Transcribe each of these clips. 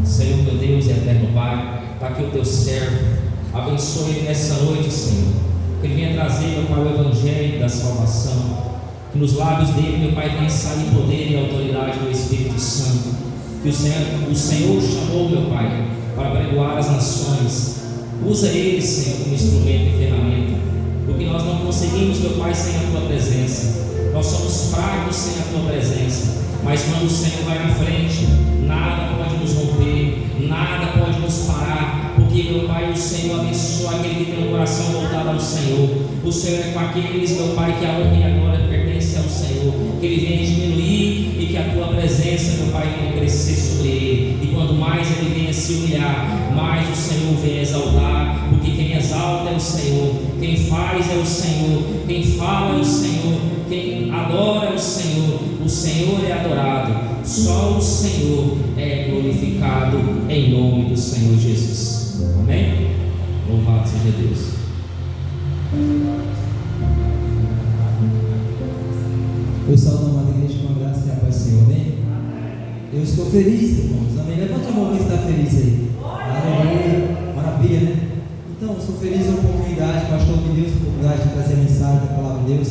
Senhor, meu Deus e eterno Pai, está aqui o teu servo, abençoe ele nessa noite, Senhor, que ele venha trazer, meu Pai, o Evangelho da salvação, que nos lábios dele, meu Pai, venha sair poder e autoridade do Espírito Santo, que o Senhor chamou, meu Pai, para pregoar as nações. Usa ele, Senhor, como instrumento e ferramenta, porque nós não conseguimos, meu Pai, sem a tua presença. Nós somos fracos sem a tua presença, mas quando o Senhor vai na frente, nada pode nos romper, nada pode nos parar, porque, meu Pai, o Senhor abençoa aquele que tem o coração voltado ao Senhor. O Senhor é com aqueles, meu Pai, que a honra e a glória pertence ao Senhor, que ele venha diminuir e que a tua presença, meu Pai, venha crescer sobre ele, e quando mais ele venha se humilhar, mais o Senhor venha exaltar, porque quem exalta é o Senhor, quem faz é o Senhor, quem fala é o Senhor, quem adora é o Senhor é adorado, só o Senhor é glorificado, em nome do Senhor Jesus. Amém? Louvado seja Deus. Eu saúdo a amada igreja com a graça e a paz do Senhor, amém? Eu estou feliz, irmãos, amém? Levanta a mão quem está feliz aí. Aleluia, maravilha, né? Então, eu estou feliz com a oportunidade, pastor de Deus, a oportunidade de trazer a mensagem da palavra de Deus.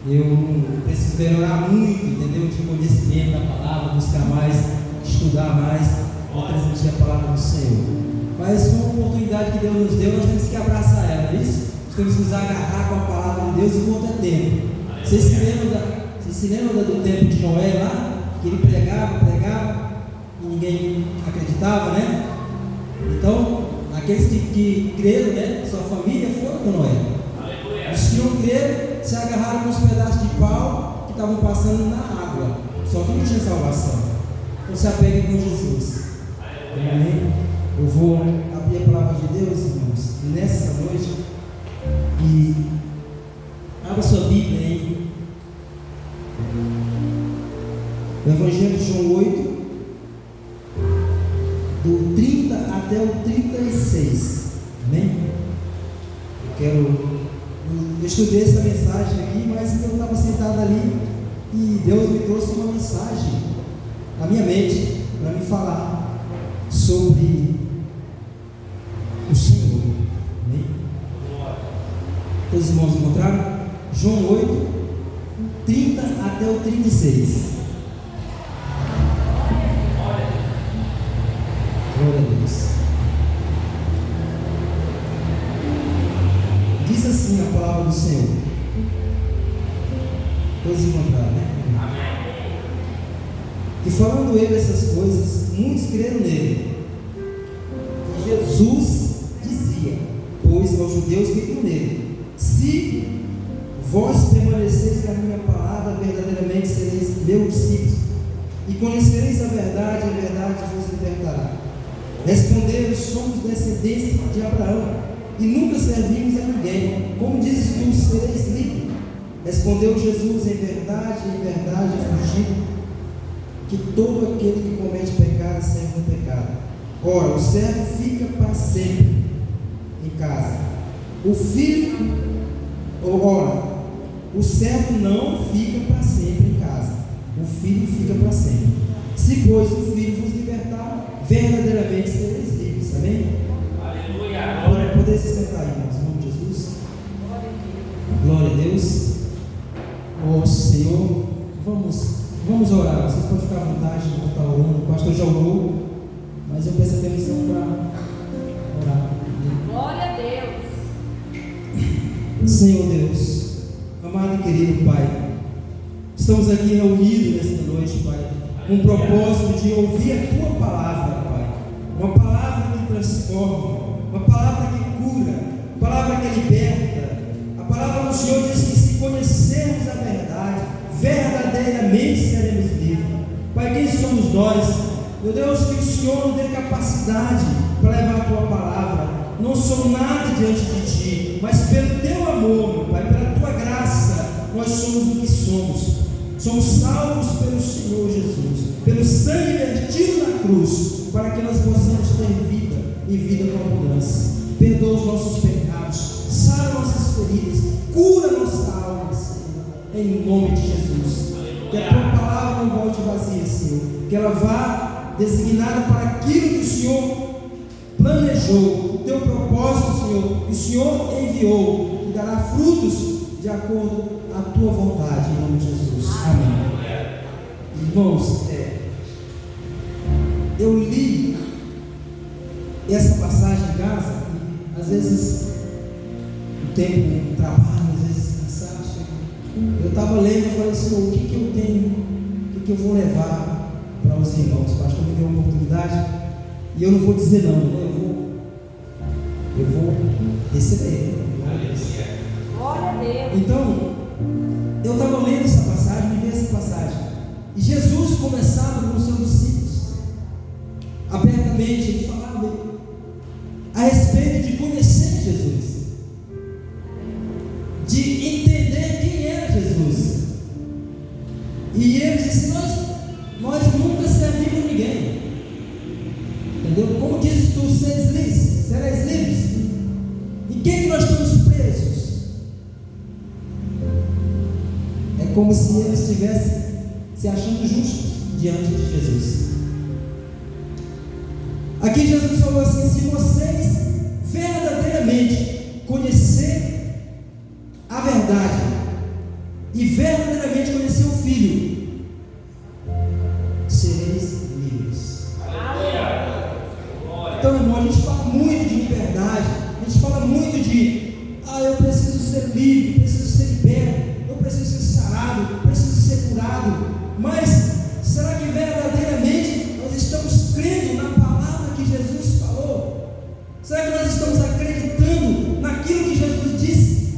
Eu preciso melhorar muito, entendeu? De conhecimento da palavra, buscar mais, estudar mais, para transmitir a palavra do Senhor. Mas com a oportunidade que Deus nos deu, nós temos que abraçar ela, não é isso? Nós temos que nos agarrar com a palavra de Deus enquanto é tempo. Vocês se lembram do tempo de Noé lá? Que ele pregava e ninguém acreditava, né? Então, aqueles que creram, né? Sua família foram com Noé. Os que não creram se agarraram com uns pedaços de pau que estavam passando na água, só que não tinha salvação. Então se apeguem com Jesus. Amém? Eu vou abrir a palavra de Deus, irmãos, nessa noite, e abra sua Bíblia aí, o Evangelho de João 8, do 30 até o 36. Amém? Eu estudei essa mensagem aqui, mas eu estava sentado ali e Deus me trouxe uma mensagem na minha mente para me falar sobre o Senhor. Amém? Todos os irmãos encontraram? João 8, 30 até o 36. Glória a Deus. Diz assim a palavra do Senhor. Todos encontraram, né? Amém. E falando ele essas coisas, muitos creram nele. E Jesus dizia, pois aos judeus que creram nele: se vós permaneceis na minha palavra, verdadeiramente sereis meus discípulos, e conhecereis a verdade vos libertará. Responderam: somos descendentes de Abraão, e nunca servimos a ninguém. Como dizes tu, sereis livre? Respondeu Jesus: em verdade vos digo, que todo aquele que comete pecado serve no pecado. Ora, o servo fica para sempre em casa. O servo não fica para sempre em casa. O filho fica para sempre. Se, pois, o filho vos libertar, verdadeiramente sereis livres. Amém? Aleluia. Agora, poder se sentar aí, irmãos, em nome de Jesus. Glória a Deus. Ó Senhor, vamos orar. Vocês podem ficar à vontade de estar orando. O pastor já orou, mas eu peço a permissão para orar. Glória a Deus. Senhor Deus, amado e querido Pai, estamos aqui reunidos nesta noite, Pai, com o propósito de ouvir a Tua palavra, Pai. Uma palavra que transforma, uma palavra que cura, uma palavra que liberta. A palavra do Senhor diz que se conhecermos a verdade, verdadeiramente seremos livres. Pai, quem somos nós? Meu Deus, que o Senhor nos dê capacidade para levar a Tua palavra. Não sou nada diante de Ti, mas pelo Teu amor, meu Pai, pela Tua graça, nós somos o que somos. Somos salvos pelo Senhor Jesus, pelo sangue vertido na cruz, para que nós possamos ter vida e vida com abundância. Perdoa os nossos pecados, sara nossas feridas, cura nossa alma, Senhor, em nome de Jesus. Que a Tua palavra não volte vazia, Senhor, que ela vá designada para aquilo que o Senhor planejou, o teu propósito, Senhor, o Senhor enviou, e dará frutos de acordo com a tua vontade, em nome de Jesus. Amém. Irmãos, eu li essa passagem em casa, e às vezes o tempo, o trabalho, às vezes cansaço, eu estava lendo e falei, Senhor, o que eu tenho, o que eu vou levar para os irmãos? O pastor me deu uma oportunidade, e eu não vou dizer não, eu vou receber. Glória a Deus. Então, eu estava lendo essa passagem, me vi essa passagem, e Jesus conversava com os seus discípulos, abertamente, ele falava a respeito de conhecer Jesus, de entender quem era Jesus, e ele disse, nós nunca servimos ninguém, entendeu? Como dizes tu, serás livres. E quem que nós estamos presos? É como se eles estivessem se achando justos diante de Jesus. Aqui Jesus falou assim: se vocês verdadeiramente conhecer a verdade e verdadeiramente conhecer o Filho, sereis livres. Então, irmão, a gente fala muito de liberdade, a gente fala muito de eu preciso ser livre, preciso ser liberto, eu preciso ser sarado, preciso ser curado. Mas será que verdadeiramente nós estamos crendo na palavra que Jesus falou? Será que nós estamos acreditando naquilo que Jesus disse?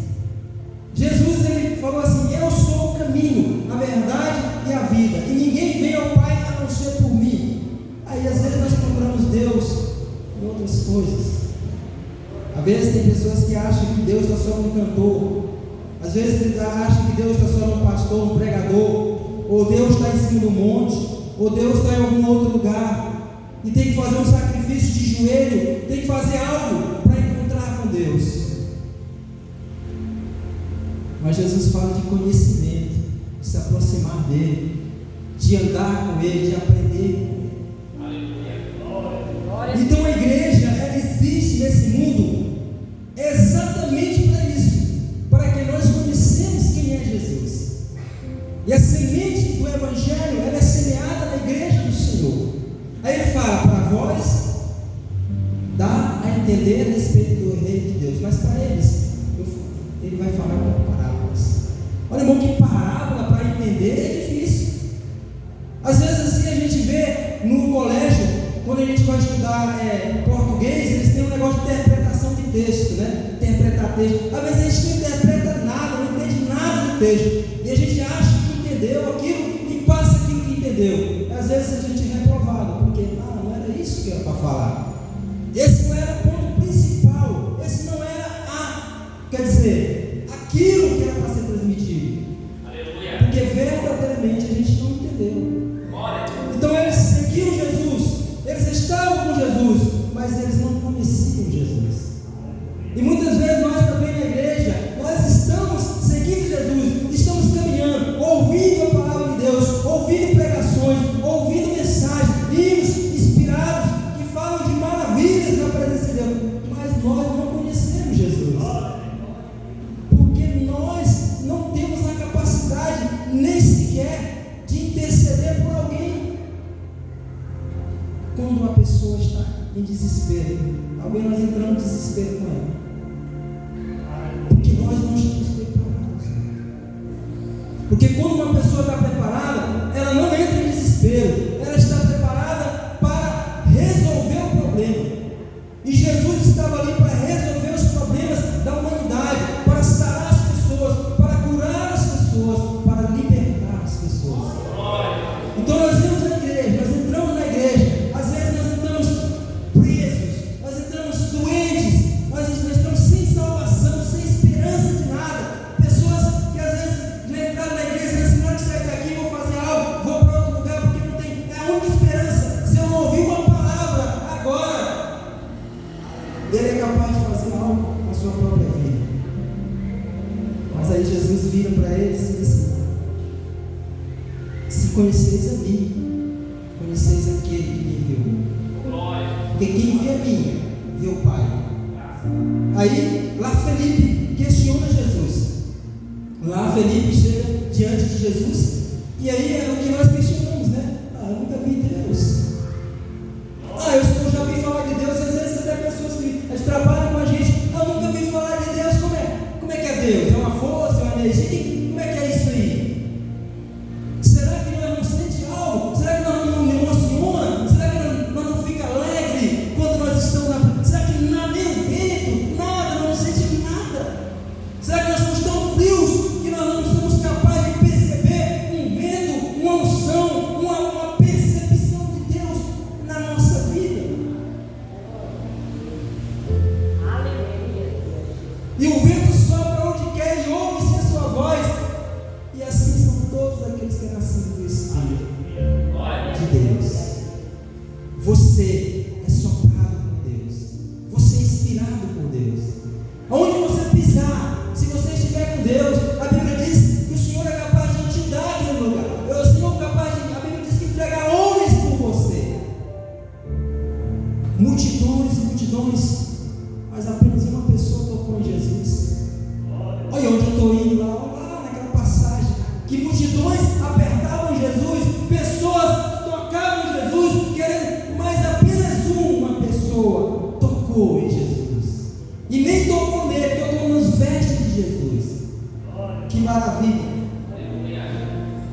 Jesus, ele falou assim: eu sou o caminho, a verdade e a vida, e ninguém vem ao Pai a não ser por mim. Aí às vezes nós procuramos Deus em outras coisas. Às vezes tem pessoas que acham que Deus está só no cantor, às vezes acham que Deus está só no pastor, no pregador, ou Deus está em cima do monte, ou Deus está em algum outro lugar, e tem que fazer um sacrifício de joelho, tem que fazer algo para encontrar com Deus. Mas Jesus fala de conhecimento, de se aproximar dele, de andar com ele, de aprender com ele. Então a igreja, ela existe nesse mundo exatamente para isso, para que nós conhecemos quem é Jesus. E a semente do Evangelho, ela é semeada na igreja do Senhor. Aí ele fala: para vós dá a entender a respeito do reino de Deus, mas para eles ele vai falar com parábolas. Olha, irmão, que parábola para entender é difícil. Às vezes assim a gente vê no colégio, quando a gente vai estudar português, eles têm um negócio de interpretação de texto, né? Interpretar texto. Às vezes a gente não interpreta nada, não entende nada do texto, e a gente acha que entendeu aquilo e passa aquilo que entendeu. Às vezes a gente é reprovado, porque não era isso que era para falar. Esse não era o ponto principal, esse não era aquilo que era para ser transmitido. Aleluia. Porque verdadeiramente a gente não entendeu. Então eles seguiam Jesus, eles estavam com Jesus, mas eles não conheciam Jesus. E muitas vezes nós também na igreja, nós estamos seguindo Jesus, estamos caminhando, ouvindo a palavra de Deus, ouvindo pregações, ouvindo mensagens, hinos inspirados, que falam de maravilhas na presença de Deus, mas nós não conhecemos Jesus, porque nós não temos a capacidade nem sequer de interceder por alguém. Quando uma pessoa está em desespero, nós entramos em desespero com ela, porque nós não estamos preparados. Porque quando uma pessoa está preparada, ela não entra em desespero, ela está preparada para resolver o problema. E Jesus estava ali para resolver os problemas da humanidade, para sarar as pessoas, para curar as pessoas, para libertar as pessoas. Então nós vemos na igreja, nós entramos na igreja, às vezes nós entramos presos, nós entramos doentes, nós estamos sem salvação, sem esperança de nada. Pessoas que às vezes já entraram na igreja e dizem: na hora que sair daqui vou fazer algo, vou para outro lugar, porque não tem, é a única esperança. Se eu não ouvir uma palavra agora, ele é capaz de fazer algo com a sua própria vida. Mas aí Jesus vira para eles e diz assim: se conheceis a mim, conheceis a aquele que me enviou. Porque quem vê a mim, vê o Pai. Aí, lá Felipe questiona Jesus. Lá Felipe chega diante de Jesus. E aí é o que nós questionamos, né? Eu nunca vi Deus. Eu já ouvi falar de Deus. Às vezes até pessoas que trabalham com a gente. Eu nunca vi falar de Deus. Como é que é Deus? É uma força, é uma energia? Como é que é isso aí? Será que nós não sentimos algo? Será que nós não nos emociona? Será que nós não fica alegre quando nós estamos na... Será que nada, nem o vento, nada, não sentimos nada? Será que nós somos tão frios que nós não somos capazes de perceber um vento, uma unção, uma percepção de Deus na nossa vida? E o vento sopra onde quer e ouve-se a sua voz. E assim são todos aqueles que nasceram do Espírito de Deus. Você é soprado por Deus. Você é inspirado por Deus. Aonde você pisar, se você estiver com Deus, a Bíblia diz que o Senhor é capaz de te dar aquele lugar. O Senhor é capaz de, a Bíblia diz que entregar homens por você. Multidões e multidões, mas apenas uma pessoa tocou em Jesus. Olha onde eu estou indo lá naquela passagem, que multidões apertavam Jesus, pessoas tocavam em Jesus, querendo, mas apenas uma pessoa tocou em Jesus. E nem tocou nele, tocou nos vestes de Jesus. Que maravilha!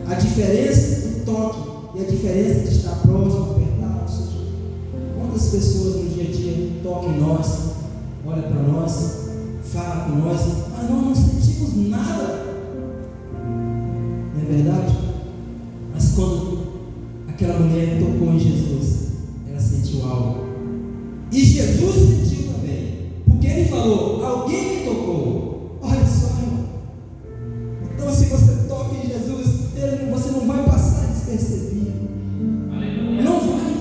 A diferença do toque e a diferença de estar próximo, apertar, ou seja, quantas pessoas no dia a dia tocam em nós, olha para nós, fala com nós, mas nós não sentimos nada. Não é verdade? Mas quando aquela mulher tocou em Jesus, ela sentiu algo. E Jesus sentiu também, porque ele falou: alguém me tocou. Olha só, irmão. Então, se você toca em Jesus, você não vai passar despercebido. Não vai.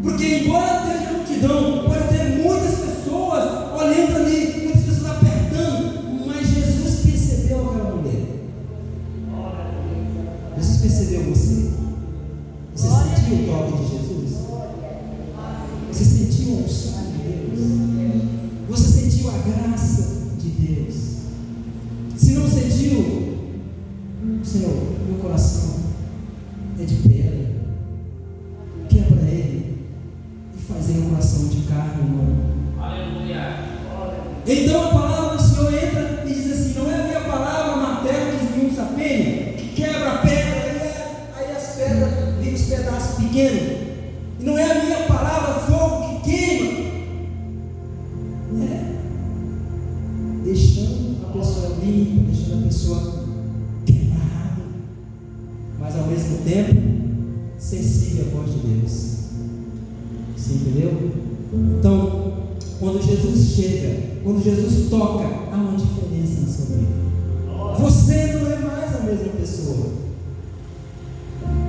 Porque embora esteja multidão, pode ter muitas pessoas olhando ali, muitas pessoas apertando, mas Jesus percebeu aquela mulher. Jesus percebeu você. Você sentiu o toque de Jesus? Você sentiu a unção de Deus? Você sentiu a graça de Deus? Se não sentiu, Senhor, meu coração é de pedra. Quebra ele e faz ele um coração de carne humana. Então a palavra do Senhor entra e diz assim: não é a minha palavra, martelo que esmiuça a penha, que quebra a pedra, aí as pedras viram os pedaços pequenos. E não é a minha palavra, fogo que queima. Deixando a pessoa limpa, deixando a pessoa quebrada, mas ao mesmo tempo sensível à voz de Deus. Você entendeu? Então, quando Jesus chega, quando Jesus toca, há uma diferença na sua vida. Você não é mais a mesma pessoa.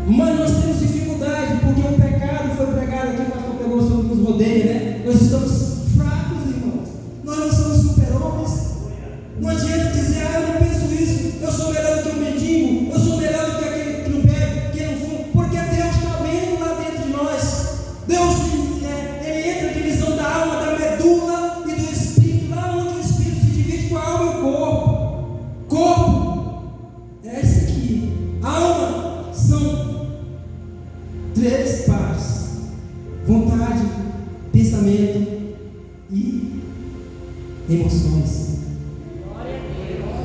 Mas nós temos dificuldade, porque o pecado foi pregado aqui, o pastor pegou sobre nos rodeia, né? Nós estamos fracos, irmãos. Nós não somos super-homens. Não adianta dizer: eu não penso isso, eu sou melhor do que o mendigo, eu sou melhor do que aquele que não bebe, que não fuma, porque Deus está vendo lá dentro de nós. Deus, ele entra na divisão da alma, da medula e do espírito, lá onde o espírito se divide com a alma e o corpo. Corpo é isso aqui. Alma são 3 partes: vontade, pensamento e emoções.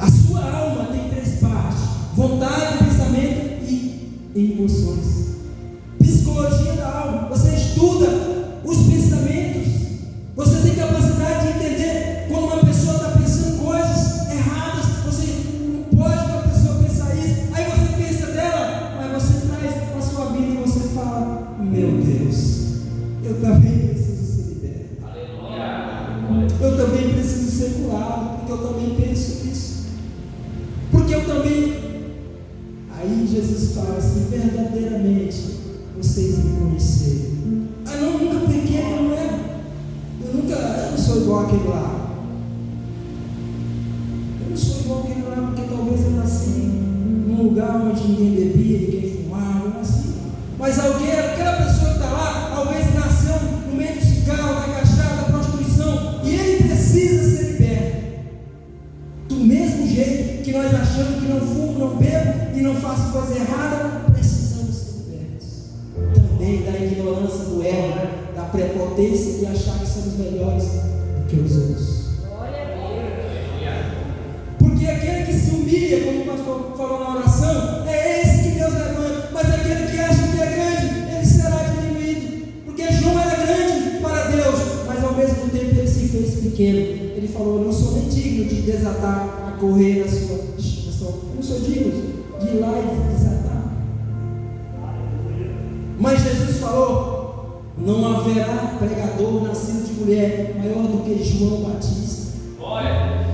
A sua alma tem 3 partes: vontade, pensamento e emoções. Psicologia da alma, você estuda os pensamentos, você tem capacidade de entender quando uma pessoa está pensando coisas erradas. Você não pode uma pessoa pensar isso, aí você pensa dela, mas você traz para a sua vida e você fala: meu Deus, eu também preciso ser liberto. Eu também preciso ser curado, porque eu também penso isso. Porque eu também. Aí Jesus fala assim: verdadeiramente vocês me conheceram. Não, nunca pequei, não é? Eu não sou igual aquele lá. Eu não sou igual aquele lá, porque talvez eu nasci num lugar onde ninguém bebia, ninguém fumava, eu nasci. Mas aquela pessoa meio da ignorância, do erro, da prepotência e achar que somos melhores do que os outros. Porque aquele que se humilha, como o pastor falou na oração, é esse que Deus levanta. Mas aquele que acha que é grande, ele será diminuído. Porque João era grande para Deus, mas ao mesmo tempo ele se fez pequeno. Ele falou: eu não sou nem digno de desatar a correr na sua. Eu não sou digno de ir lá e desatar. Mas Jesus falou: não haverá pregador nascido de mulher maior do que João Batista.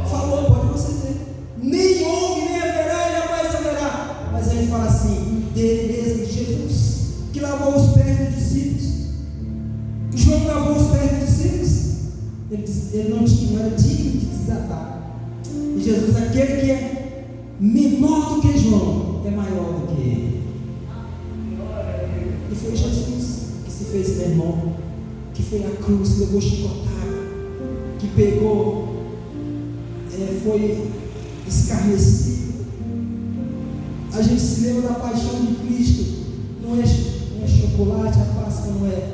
Falou, pode você ver. Nem houve, nem haverá, e jamais haverá. Mas aí ele fala assim: dele mesmo, Jesus, que lavou os pés dos discípulos. João lavou os pés dos discípulos. Ele não era digno de desatar. E Jesus, aquele que é menor do que João, é maior do que ele. E foi Jesus que se fez meu irmão, que foi à cruz, que levou chicotada, que pegou, foi escarnecido. A gente se lembra da paixão de Cristo. Não é chocolate, a Páscoa não é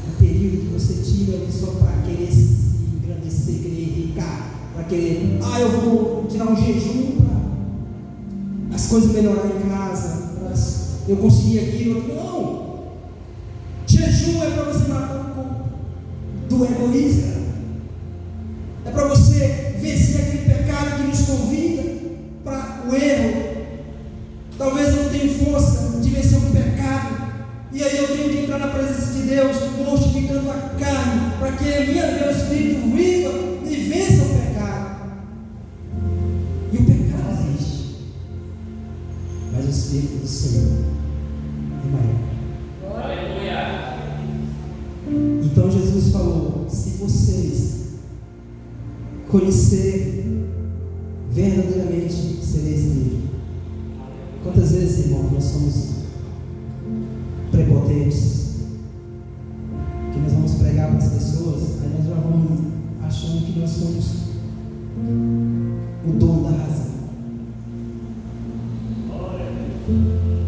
um período que você tira ali só para querer se engrandecer, querer enricar, para querer, eu vou tirar um jejum para as coisas melhorarem em casa, eu conseguir aquilo. Não! Jejum é para você matar um pouco do egoísmo, é para você vencer aquele pecado que nos convida para o erro. Talvez eu não tenha força de vencer um pecado, e aí eu tenho que entrar na presença de Deus, mortificando a carne, para que meu espírito viva e vença o pecado. E o pecado existe, mas o Espírito do Senhor é maior. Aleluia. Então Jesus falou: se vocês conhecerem verdadeiramente, sereis livres. Quantas vezes, irmão, nós somos prepotentes, que nós vamos pregar para as pessoas, aí nós já vamos achando que nós somos o dono da razão.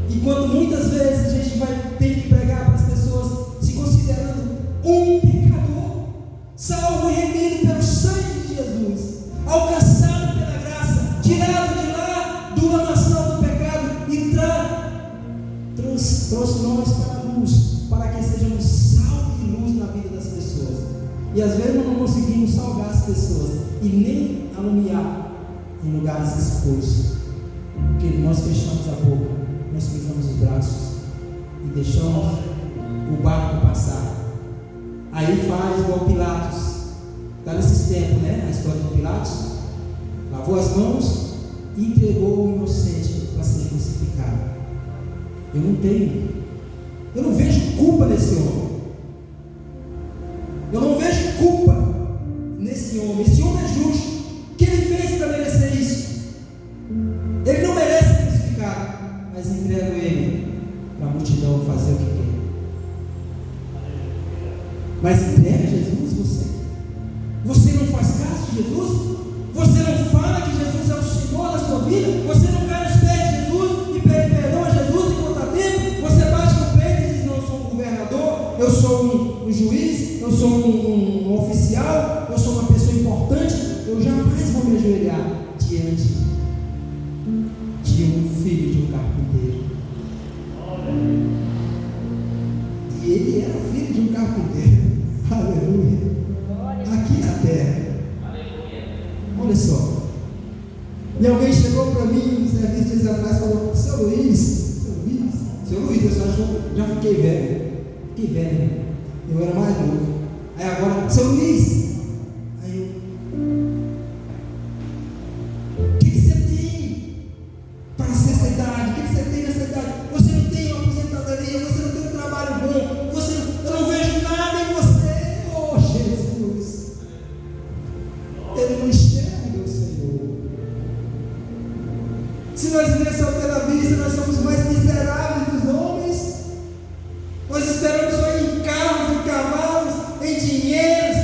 E quando muitas vezes a gente vai ter que pregar para as pessoas se considerando um pecador, salvo e remido pelo sangue de Jesus, alcançado pela graça, tirado de lá do lamaçal do pecado e trouxe nós para a luz, para que sejamos sal e luz na vida das pessoas. E às vezes nós não conseguimos salvar as pessoas e nem alumiar em lugares expostos, porque nós fechamos a boca, nós cruzamos os braços e deixamos o barco passar. Aí faz igual Pilatos, está nesses tempos, né? A história de Pilatos, lavou as mãos e entregou o inocente para ser crucificado. Eu não vejo culpa nesse homem. Eu não vejo culpa nesse homem. Esse homem é justo. O que ele fez para merecer isso? Ele não merece ser crucificado, mas entrego ele para a multidão fazer o que quer. Mas entrega Jesus você. Você não faz caso de Jesus? Você não fala que Jesus é o Senhor da sua vida? Você não cai nos pés de Jesus e pede perdão a Jesus enquanto há tempo? Você bate no peito e diz: não, eu sou um governador, eu sou um juiz, eu sou um oficial, eu sou uma pessoa importante. Eu jamais vou me ajoelhar diante de um filho de um carpinteiro. E ele era filho de um carpinteiro. Aleluia. Aqui na terra. Olha só. E alguém chegou para mim uns dias atrás e falou: seu Luiz, eu já fiquei velho. Fiquei velho. Eu era mais novo. Aí agora, seu Luiz. Aí eu: o que você tem para essa idade? O que você tem nessa idade? Você não tem uma aposentadoria, você não tem um trabalho bom, eu não vejo nada em você. Oh, Jesus. Ele não enxerga o Senhor. Se nós vivemos só pela vista, nós somos mais miseráveis dos homens. Nós esperamos só em carros, em cavalos, em dinheiros.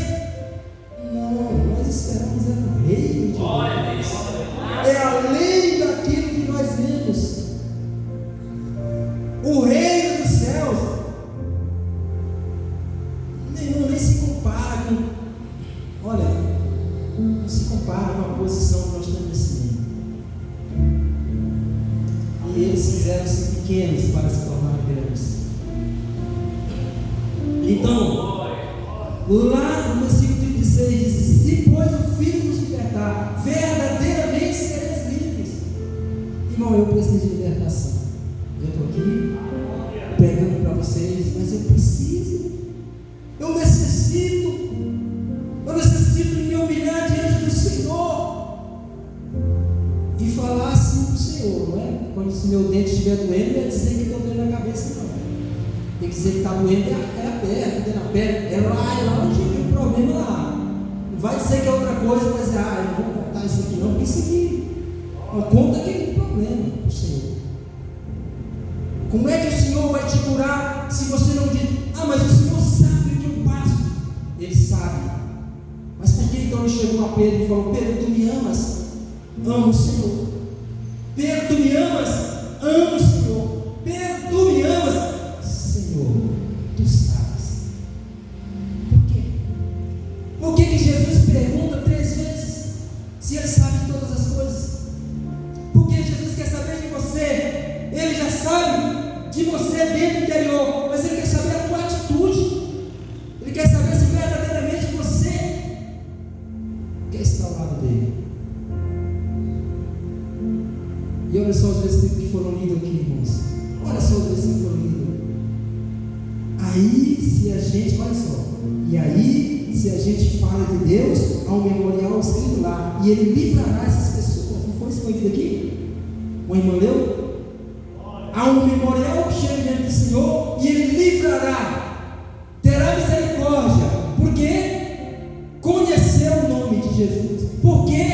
lá no versículo 36 diz: se pois o Filho nos libertar, verdadeiramente sereis livres. Irmão, eu preciso de libertação. Eu estou aqui pregando para vocês, mas eu preciso, eu necessito me humilhar diante do Senhor e falar assim para o Senhor, não é? Quando se meu dente estiver doendo, não é dizer que estou doendo na cabeça, não. Tem que dizer que está doendo é a perna, é na perna, é lá onde tem um problema lá. Não vai dizer que é outra coisa, mas eu não vou contar isso aqui não, porque isso aqui não conta aquele problema para o Senhor. Como é que o Senhor vai te curar se você não diz: mas o Senhor sabe o que eu passo? Ele sabe. Mas por que então ele chegou a Pedro e falou: Pedro, tu me amas? Amo o Senhor. Pedro, tu me amas? Amo o Senhor. Pedro, tu me amas? Senhor, tu sabes. Por quê? Por que Jesus pergunta 3 vezes se ele sabe de todas as coisas? Porque Jesus quer saber de você. Ele já sabe de você dentro do interior, mas ele quer saber a tua atitude. Ele quer saber se verdadeiramente você quer estar ao lado dele. E olha só os versículos que foram lidos aqui, irmãos. Olha só os versículos que foram lidos. Aí, se a gente, olha só, e aí, se a gente fala de Deus, há um memorial escrito lá, e ele livrará essas pessoas. Não foi isso que foi lido aqui? O irmão leu? Há um memorial que chega diante do Senhor, e ele livrará, terá misericórdia, porque conheceu o nome de Jesus, porque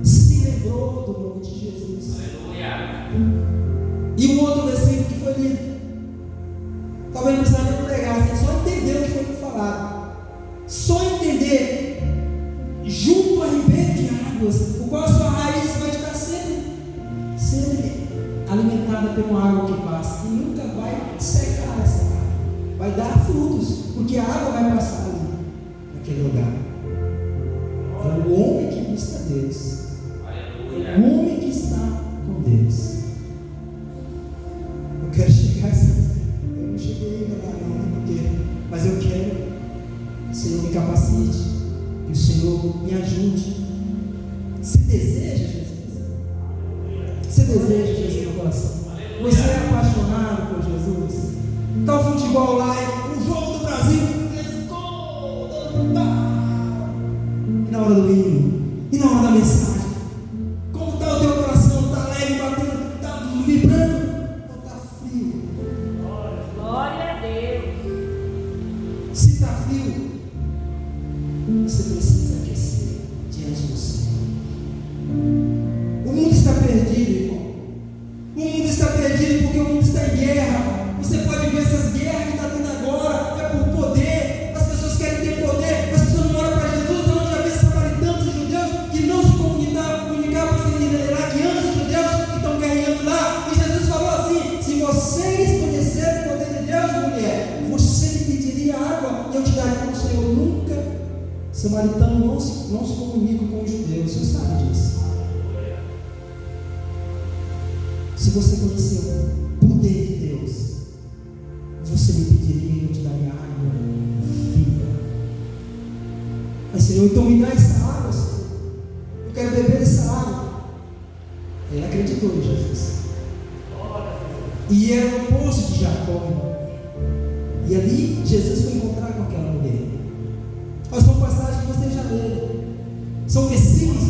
se lembrou do nome de Jesus. Aleluia. E um outro versículo que foi lido, talvez não precisava nem pregar, você só entendeu o que foi falado, só entender, junto a ribeiro de águas, o qual a sua raiz vai estar sempre alimentada pela água que passa, e nunca vai secar essa água, vai dar frutos, porque a água vai passar ali, naquele lugar. É o homem que busca Deus, é o homem que está com Deus. Eu quero chegar a essa. Eu não cheguei ainda lá, não, porque, mas eu quero que o Senhor me capacite, que o Senhor me ajude. Você deseja Jesus? Você deseja Jesus no coração? Você é apaixonado por Jesus? Está o futebol lá, o jogo do Brasil, e na hora do hino, e na hora da mensagem, como está o teu coração? Está alegre, batendo, está vibrando, ou está frio? Glória a Deus. Se está frio, você precisa aquecer diante do Senhor. O mundo está perdido, irmão. O mundo está perdido porque o mundo está em guerra. Você pode ver essas guerras que está tendo agora, é por poder. As pessoas querem ter poder, as pessoas não olham para Jesus. Onde já vê samaritanos e judeus que não se comunicavam para se liderar, que anos os judeus que estão guerreando lá. E Jesus falou assim: se vocês conhecerem o poder de Deus, mulher, você me pediria água e eu te daria. O Senhor nunca, samaritano não se comunica com os judeus, você sabe disso. Se você conhecer o poder de Deus, você me pediria e eu te daria água viva. Mas Senhor, então me dá essa água, Senhor. Eu quero beber essa água. Ele acreditou em Jesus. E era o poço de Jacó, irmão. E ali Jesus foi encontrar com aquela mulher. Mas são passagens que vocês já leram. São versículos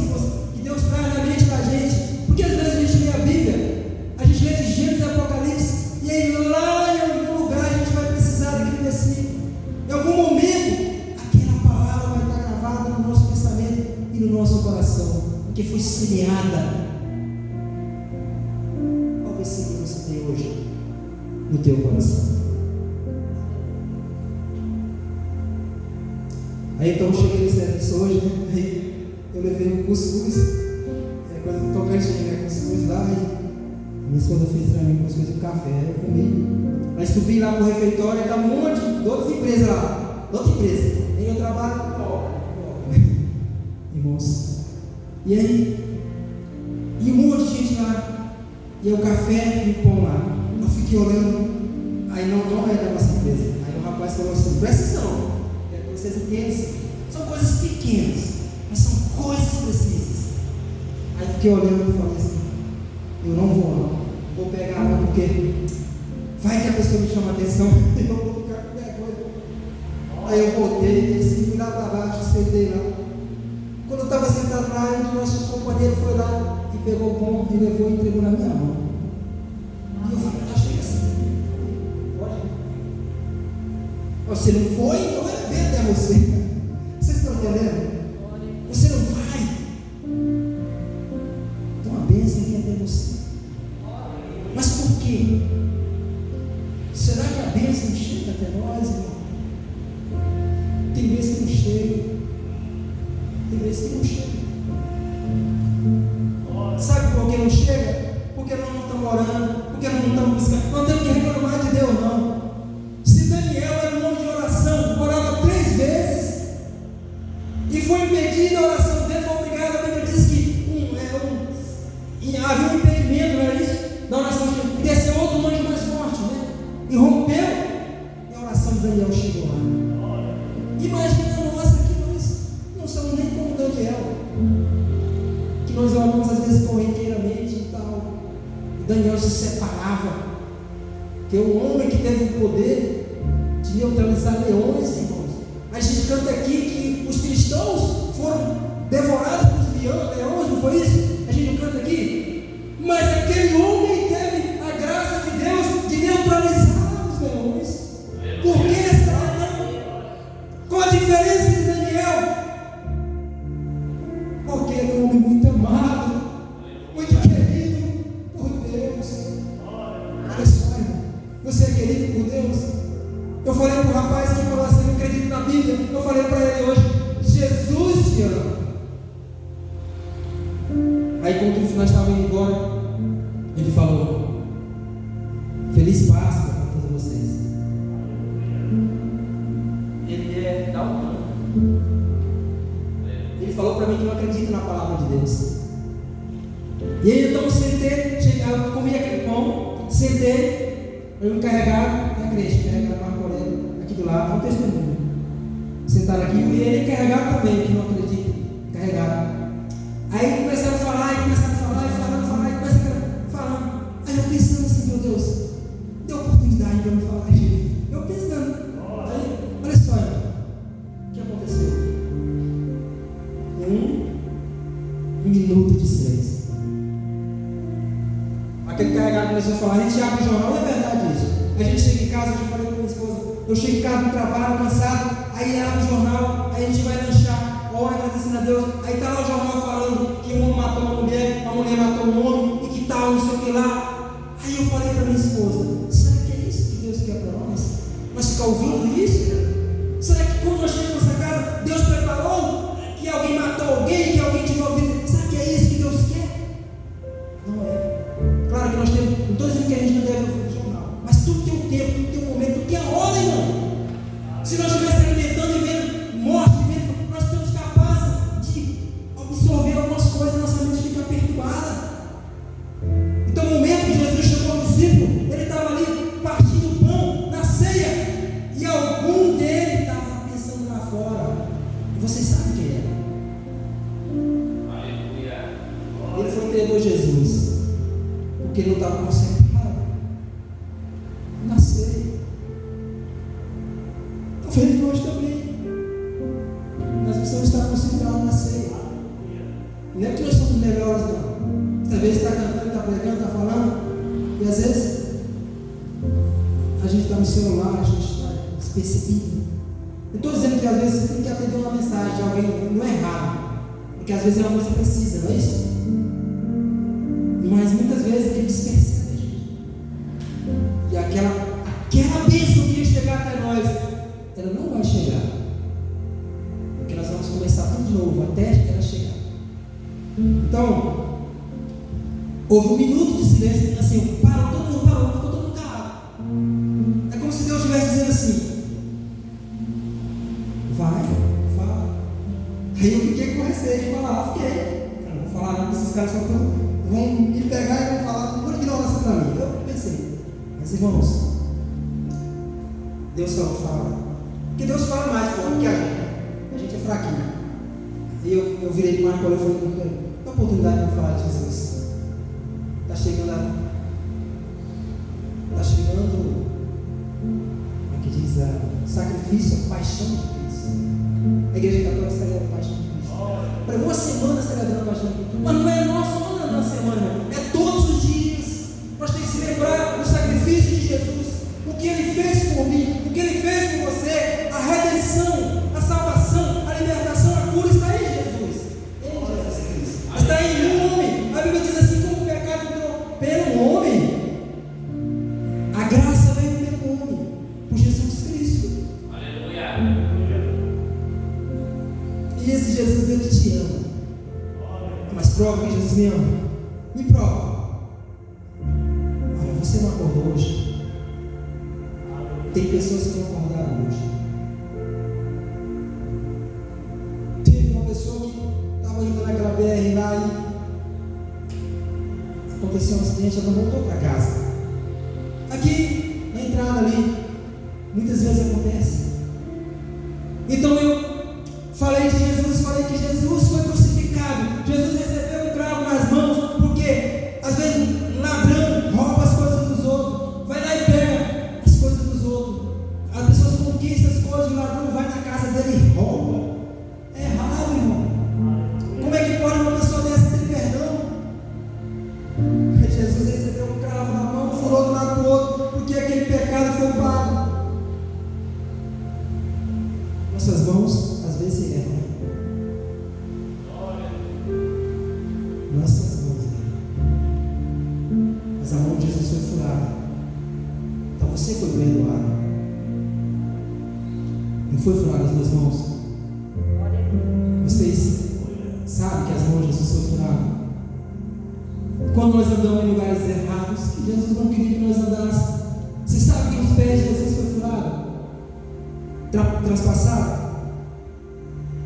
que Deus traz na mente da gente. Porque às vezes a gente lê a Bíblia, a gente lê de Gênesis e Apocalipse, e aí lá em algum lugar a gente vai precisar daquele versículo. Em algum momento, aquela palavra vai estar gravada no nosso pensamento e no nosso coração, porque foi semeada. Qual versículo você tem hoje no teu coração? Aí então eu cheguei no serviço hoje, né? Aí eu levei um cuscuz, coisa do Tocantins, né? Cuscuz lá, e minha esposa fez para mim cuscuz com café, aí eu comi. Aí subi lá pro refeitório, e tá um monte de outras empresas lá, outra empresa, aí eu trabalho com irmãos. E aí, e um monte de gente lá, e o café e o pão lá. Eu fiquei olhando, aí não é da nossa empresa. Aí o rapaz falou assim: presta atenção. Vocês entendem? São coisas pequenas, mas são coisas precisas. Aí fiquei olhando e falei assim: eu não vou pegar não, porque vai que a pessoa me chama a atenção e eu vou ficar com vergonha. Aí eu voltei, desci, fui lá para baixo, sentei lá. Quando eu estava sentado lá, um dos nossos companheiros foi lá e pegou o pão e levou e entregou na minha mão. E eu falei: achei assim, pode? Você não foi, então eu venho até você. Vocês estão entendendo? Você não vai. Então a bênção vem até você. Mas por quê? Será que a bênção chega até nós, irmão? Tem vezes que não chega. Tem vezes que não chega. Sabe por que não chega? Porque nós não estamos orando, porque nós não estamos buscando. Não temos que reclamar de Deus, não. Se Daniel era um homem de oração, orava 3 vezes e foi impedido a oração dele, foi obrigado. A Bíblia diz que havia um impedimento, não era isso? Da oração de desceu outro anjo mais forte, né? E rompeu, e a oração de Daniel chegou lá. Imagina nós aqui, nós não somos nem como Daniel, que nós oramos às vezes corriqueiramente e tal. E Daniel se separava, que é um homem que teve o poder de neutralizar leões, irmãos. A gente canta aqui que os cristãos foram devorados por leões, não foi isso? A gente não canta aqui? Mas aquele homem teve a graça de Deus de neutralizar os leões. Por que será não? Qual a diferença de Daniel? Porque ele é um homem muito amado, muito querido por Deus. Olha só, irmão, você é querido por Deus? Eu falei para o rapaz que falou assim: eu acredito na Bíblia. Eu falei para ele hoje: Jesus te ama. Aí quando nós estávamos indo embora, ele falou: Feliz Páscoa para todos vocês. Ele é da humana. Ele falou para mim que não acredita na palavra de Deus. E aí então sentei, eu comi aquele pão, sentei, eu me carregava na igreja, carregava Marco Aurélio aqui do lado, um testemunho. Sentaram aqui, e ele carregava também, que não acredita, carregava. Aí começaram a falar, e começaram a falar, aí eu pensando assim: meu Deus, deu oportunidade para me falar isso. Eu pensando, aí, olha só, o que aconteceu? 1 minuto de silêncio. Aquele carregado começou a falar: a gente abre o jornal, não é verdade isso? A gente chega em casa, eu já falei com minha esposa, eu chego em casa do trabalho, cansado, aí abre o jornal, aí a gente vai lanchar, ora agradecendo a Deus, aí está lá o jornal falando que um homem matou uma mulher matou um homem, e que tal, não sei o que lá. Aí eu falei para minha esposa: será que é isso que Deus quer para nós? Nós ficar ouvindo isso? Será que quando nós chegamos na nossa casa, Deus preparou que alguém matou alguém, que alguém tirou a vida? Será que é isso que Deus quer? Não é. Claro que nós temos, não estou dizendo que a gente não deve ouvir o jornal, mas tudo tem um tempo, tudo tem um momento, tudo tem a hora, irmão. Se nós estivéssemos alimentando e vendo morte, nós estamos capazes de absorver algumas coisas, nossa mente fica perturbada. Então, o momento que Jesus chamou o discípulo, ele estava ali partindo o pão na ceia, e algum dele estava pensando lá fora. E vocês sabem quem era? Aleluia. Ele foi entregou Jesus, porque ele não estava concentrado na ceia. Então, feliz nós também. Nós precisamos estar concentrados na ceia. Não é que nós somos melhores, não. Às vezes está cantando, está pregando, está falando, e às vezes a gente está no celular, a gente está despercebido. Eu estou dizendo que às vezes você tem que atender uma mensagem de alguém, não é errado, porque às vezes é uma coisa precisa, não é isso? Mas muitas vezes tem que desperceber, gente. E aquela bênção que ia chegar até nós, ela não vai chegar, porque nós vamos começar tudo de novo até ela chegar. Então, houve 1 minuto de silêncio, assim, parou, ficou todo mundo calado. É como se Deus estivesse dizendo assim: vai, fala. Aí eu fiquei com receio de falar, não vou falar nada, esses caras só vão me pegar e vão falar por ignorância para mim. Eu pensei, mas irmãos, Deus só fala Porque Deus fala mais forte que a gente. A gente é fraquinho. E eu virei para o Marco e falei, uma oportunidade para falar de Jesus. Está chegando como é que diz, o sacrifício, a paixão de Cristo. A igreja católica celebra a paixão de Cristo. Para uma semana celebrando a paixão de Cristo. Mas não é nosso, não é uma semana, é todos os dias. Nós temos que se lembrar do sacrifício de Jesus. O que Ele fez por mim, o que Ele fez por você, a redenção, a salvação, a libertação, a cura está em Jesus. Em Jesus Cristo. Está em um homem. A Bíblia diz assim, como o pecado entrou pelo homem, a graça veio pelo homem, por Jesus Cristo. Aleluia. E esse Jesus, Ele te ama. Mas prova que Jesus me ama. Me prova. Olha, você não acordou hoje. Tem pessoas que não acordaram hoje. Teve uma pessoa que estava indo naquela BR lá e aconteceu um acidente, ela não voltou para casa. Aqui, na entrada ali, muitas vezes acontece. Então eu falei de Jesus, falei que Jesus foi crucificado. Jesus recebeu um cravo nas mãos, porque às vezes ladrão rouba as coisas dos outros, vai lá e pega as coisas dos outros. As pessoas conquistam as coisas, o ladrão vai na casa dele e rouba. É errado, irmão. Como é que pode uma pessoa dessa ter perdão? Jesus recebeu um cravo na mão, furou de um lado para o outro, porque aquele pecado foi pago. Nossas mãos às vezes erram, né? Nossas mãos erram. Mas a mão de Jesus foi furada. Então você foi perdoado. Não foi furada as duas mãos? Vocês sabem que as mãos de Jesus foram furadas. Quando nós andamos em lugares errados, que Jesus não queria que nós andássemos. Você sabe que os pés de Jesus foram furados? Traspassados?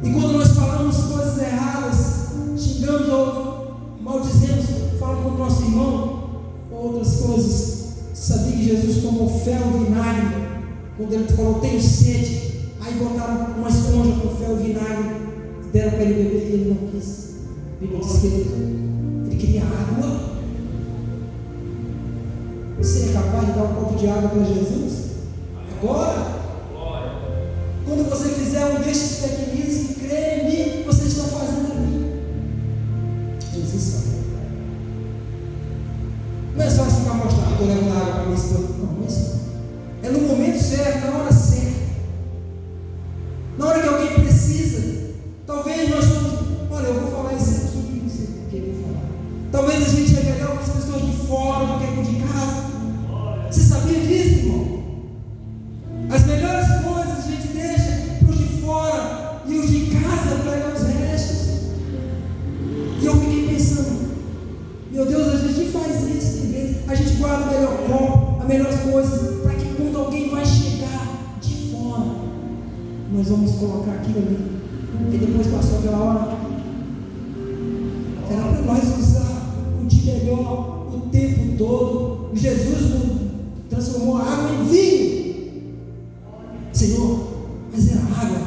E quando nós falamos coisas erradas, xingamos ou maldizemos, falamos com o nosso irmão, ou outras coisas, sabia que Jesus tomou fel e vinagre, quando ele falou, tenho sede, aí botaram uma esponja com fel e vinagre, deram para ele beber e ele não quis. A Bíblia diz que ele queria água. Você é capaz de dar um copo de água para Jesus? Agora? Quando você fizer um destes pequeninos e crer em mim, vocês estão fazendo a mim. Jesus sabe. Não é só ficar mostrando, estou levando água para minha esposa. Não, não é isso. É no momento certo, na hora certa. Na hora que alguém precisa. Talvez nós somos. Olha, eu vou falar isso aqui, não sei por que eu vou falar. Talvez a gente é melhor para as pessoas de fora do que de casa. Você sabia disso, irmão? As melhores coisas a gente deixa para os de fora e os de casa pegam os restos. E eu fiquei pensando, meu Deus, a gente faz isso, a gente guarda o melhor copo, as melhores coisas, para que quando alguém vai chegar de fora, nós vamos colocar aquilo ali. E depois passou aquela hora, era para nós usar o de melhor o tempo todo. Jesus transformou a água em vinho. Senhor, mas era água,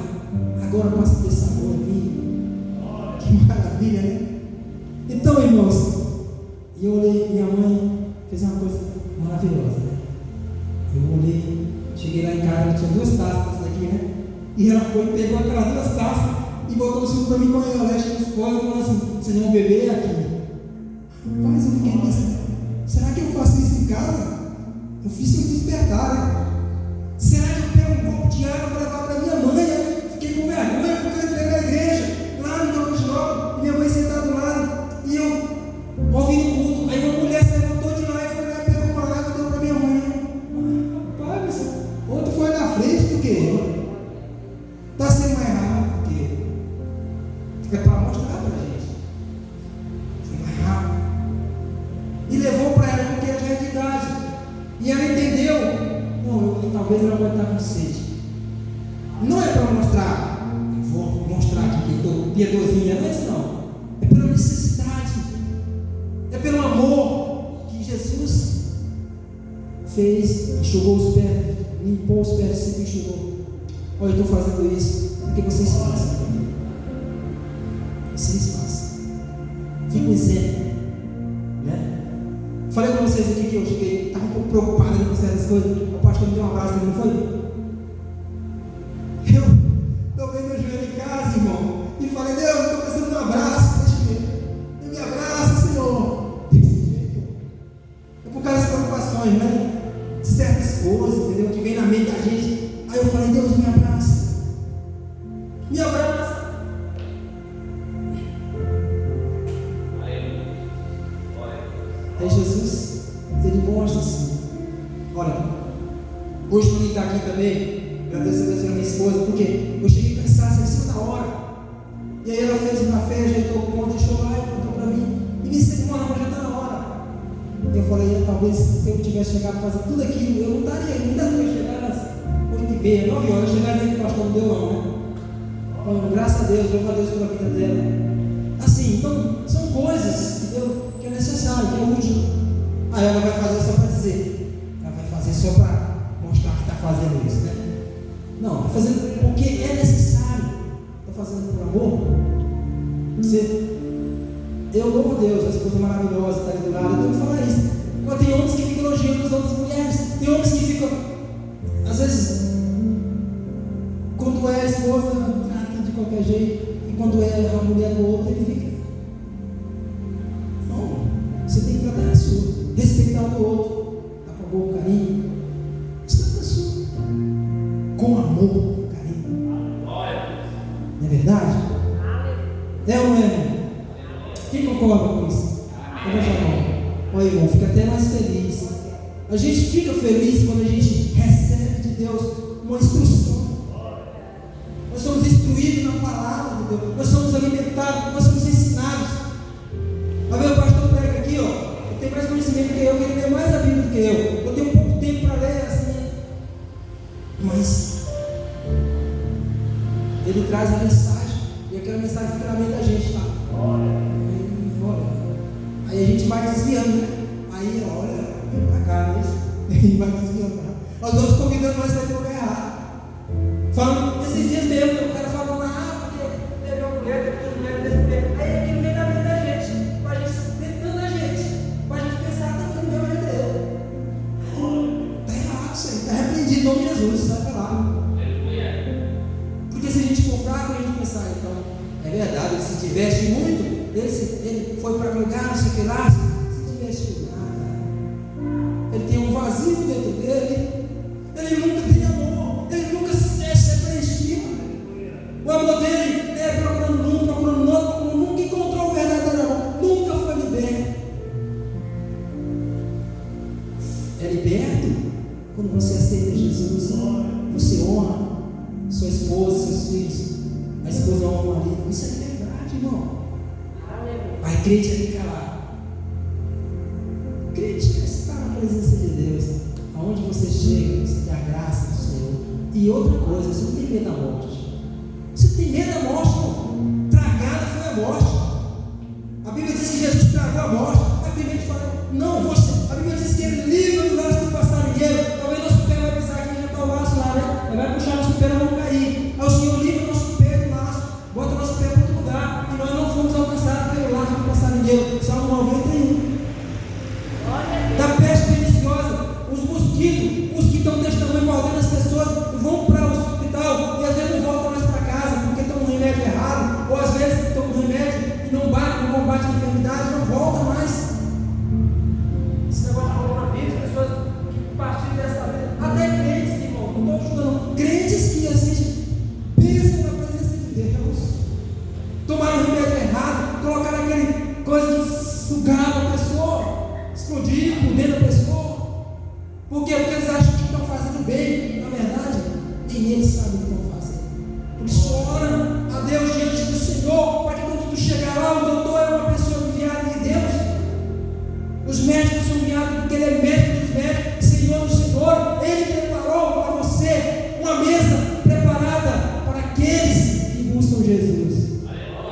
agora passa a ter sabor em vinho. Que maravilha, né? Então, irmãos, eu olhei, minha mãe fez uma coisa maravilhosa, né? Eu olhei, cheguei lá em casa, ela tinha 2 taças aqui, né? E ela foi, pegou aquelas 2 taças e botou o suco para mim com a Iolete na escola e falou assim: vocês vão beber aqui. Rapaz, eu fiquei pensando, será que eu faço isso em casa? Eu fiz eu despertar, né? Será que eu pego um copo de água para levar para minha mãe? Eu fiquei com vergonha porque eu entrei na igreja, lá no Campo de Nova, e minha mãe sentada do lado, e eu ouvindo o culto. Aí uma mulher se levantou de lá e foi lá e pegou uma água e deu para minha mãe. Rapaz, outro foi na frente do que eu. Está sendo mais rápido do que eu. É para mostrar para a gente. Foi mais rápido. E levou para ela porque ela já é de idade. E ela entendeu. Não, talvez ela vai estar com sede. Não é para mostrar, eu vou mostrar aqui que estou piedosinha, não é isso não. É pela necessidade, é pelo amor que Jesus fez, enxugou os pés, limpou os pés, sempre enxugou. Olha, eu estou fazendo isso porque vocês fazem. Vocês fazem. Fico exemplo, né? Falei com vocês aqui que eu cheguei, estava um pouco preocupado com certas coisas. O pastor me deu um abraço, não foi? Eu dobrei meu joelho em casa, irmão, e falei: Deus, eu estou precisando de um abraço. Deixa me abraça, Senhor. Desse jeito. É por causa das preocupações, né? De certas coisas, entendeu? Que vem na mente da gente. Aí eu falei: Deus, me abraça. Me abraça. Aí Jesus, ele mostra assim. Olha, hoje para mim estar aqui também, agradeço a Deus pela minha esposa, porque eu cheguei cansado em cima da hora. E aí ela fez um café, ajeitou o pão, deixou lá e contou para mim. E me disse: irmão, já está na hora. Eu falei: talvez se eu tivesse chegado a fazer tudo aquilo, eu não estaria, ainda não ia chegar às 8h30, 9 horas, chegar ali que o pastor não deu não, né? Então, graças a Deus, louvo a Deus pela vida dela. Assim, então, são coisas, entendeu? Que é necessário, que é útil. Aí ela vai fazer só para dizer, ela vai fazer só para mostrar que está fazendo isso, né? Não, está fazendo porque é necessário. Está fazendo por amor. Eu louvo a Deus, a esposa maravilhosa está ali do lado. Eu tenho que falar isso. Quando tem homens que ficam elogiando as outras mulheres, tem homens que ficam, às vezes, quando é a esposa, trata de qualquer jeito, e quando é a mulher do outro, ele fica. Não, você tem que tratar a sua, respeitar o do outro, dar com amor, carinho. Você trata a sua, com amor, com carinho. Não é verdade? É ou não é, irmão? Quem concorda com isso? Levanta a mão. Olha, irmão, fica até mais feliz. A gente fica feliz quando a gente recebe de Deus uma instrução. Nós somos instruídos na palavra de Deus. Nós somos alimentados, nós somos ensinados. A ver, o pastor prega aqui, ó. Ele tem mais conhecimento que eu, ele lê mais a Bíblia do que eu. Eu tenho pouco tempo para ler assim. Mas ele traz a mensagem. E aquela mensagem fica na mente da gente, tá? Olha. Aí a gente vai desviando, né? Aí, olha, vem pra cá, né? E vai desviando. Os outros convidando nós para ir para o lugar errado. Falando, esses dias mesmo, o cara falando lá, porque teve uma mulher, teve duas mulheres desse tempo. Aí aquilo vem na mente da gente, para a gente tentando a gente, para a gente pensar que não deu jeito dele. Está errado isso aí, está repreendido em nome de Jesus, sai para lá. Porque se a gente for fraco, a gente pensar, então, é verdade, ele se diverte muito. Ele foi para lugar, não sei o que lá, se diverte nada. Ele tem um vazio dentro dele. Ele nunca tem amor. Ele nunca se deixa preenchido. O amor dele é procurando um, procurando outro, nunca encontrou o verdadeiro amor. Nunca foi liberto. É liberto quando você aceita Jesus. Você honra sua esposa, seus filhos. A esposa honra o marido. Isso é liberdade, irmão. Mas crente é ficar lá. Crente é estar na presença de Deus. Aonde você chega, você tem a graça do Senhor. E outra coisa, você não tem medo da morte. Você tem medo da morte, não? Tragada foi a morte. A Bíblia diz que Jesus tragou a morte. A Bíblia fala, não, você. A Bíblia diz que ele livra do laço do passarinheiro. Talvez nosso pé vai pisar aqui e já está o laço lá, né? Ele vai puxar nosso pé e não cair. Aí o Senhor livra nosso pé do laço, bota nosso pé para outro lugar. E nós não fomos alcançados pelo laço do passarinheiro. Salmo 91. Da peste perniciosa, os mosquitos, os que estão testemunho mordendo as pessoas, vão para o hospital e às vezes não voltam mais para casa porque estão com remédio errado, ou às vezes estão com remédio e não combate a enfermidade, não volta mais. Esse negócio de coronavírus, pessoas que partilham dessa vida, até crentes, irmão, não estou ajudando, crentes que assim pensam na presença de Deus, tomaram o remédio errado, colocaram aquele coisa que sugava a pessoa, explodir por dentro da pessoa. Por quê? Porque eles acham que estão fazendo bem. Na verdade, nem eles sabem o que estão fazendo. Por isso, ora a Deus diante do Senhor, para que quando tu chegar lá, o doutor é uma pessoa enviada de Deus. Os médicos são enviados porque ele é médico dos médicos, Senhor do Senhor. Ele preparou para você uma mesa preparada para aqueles que buscam Jesus.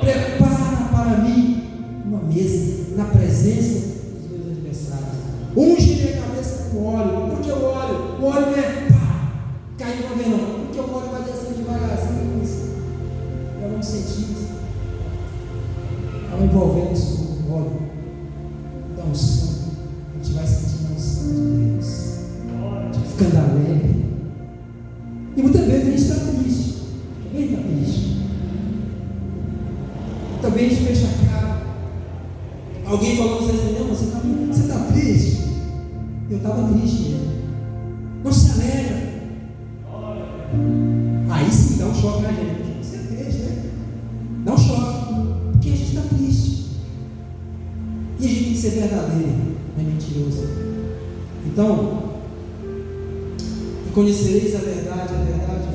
Prepara para mim uma mesa na presença dos meus adversários. Unge minha cabeça com óleo. Porque o óleo não é pá, caiu uma vez não. Porque o óleo vai descer de envolvendo isso com óleo da unção, a gente vai sentindo a unção de Deus, a gente ficando alegre. E muitas vezes a gente está triste, também está triste. Também a gente fecha a cara. Alguém falou para você, não, você está triste? Eu estava triste mesmo. Não se alegra. Aí sim dá um choque na gente. Você é triste, né? Dá um choque, porque a gente está triste. E a gente tem que ser verdadeiro, não é mentiroso. Então, conhecereis a verdade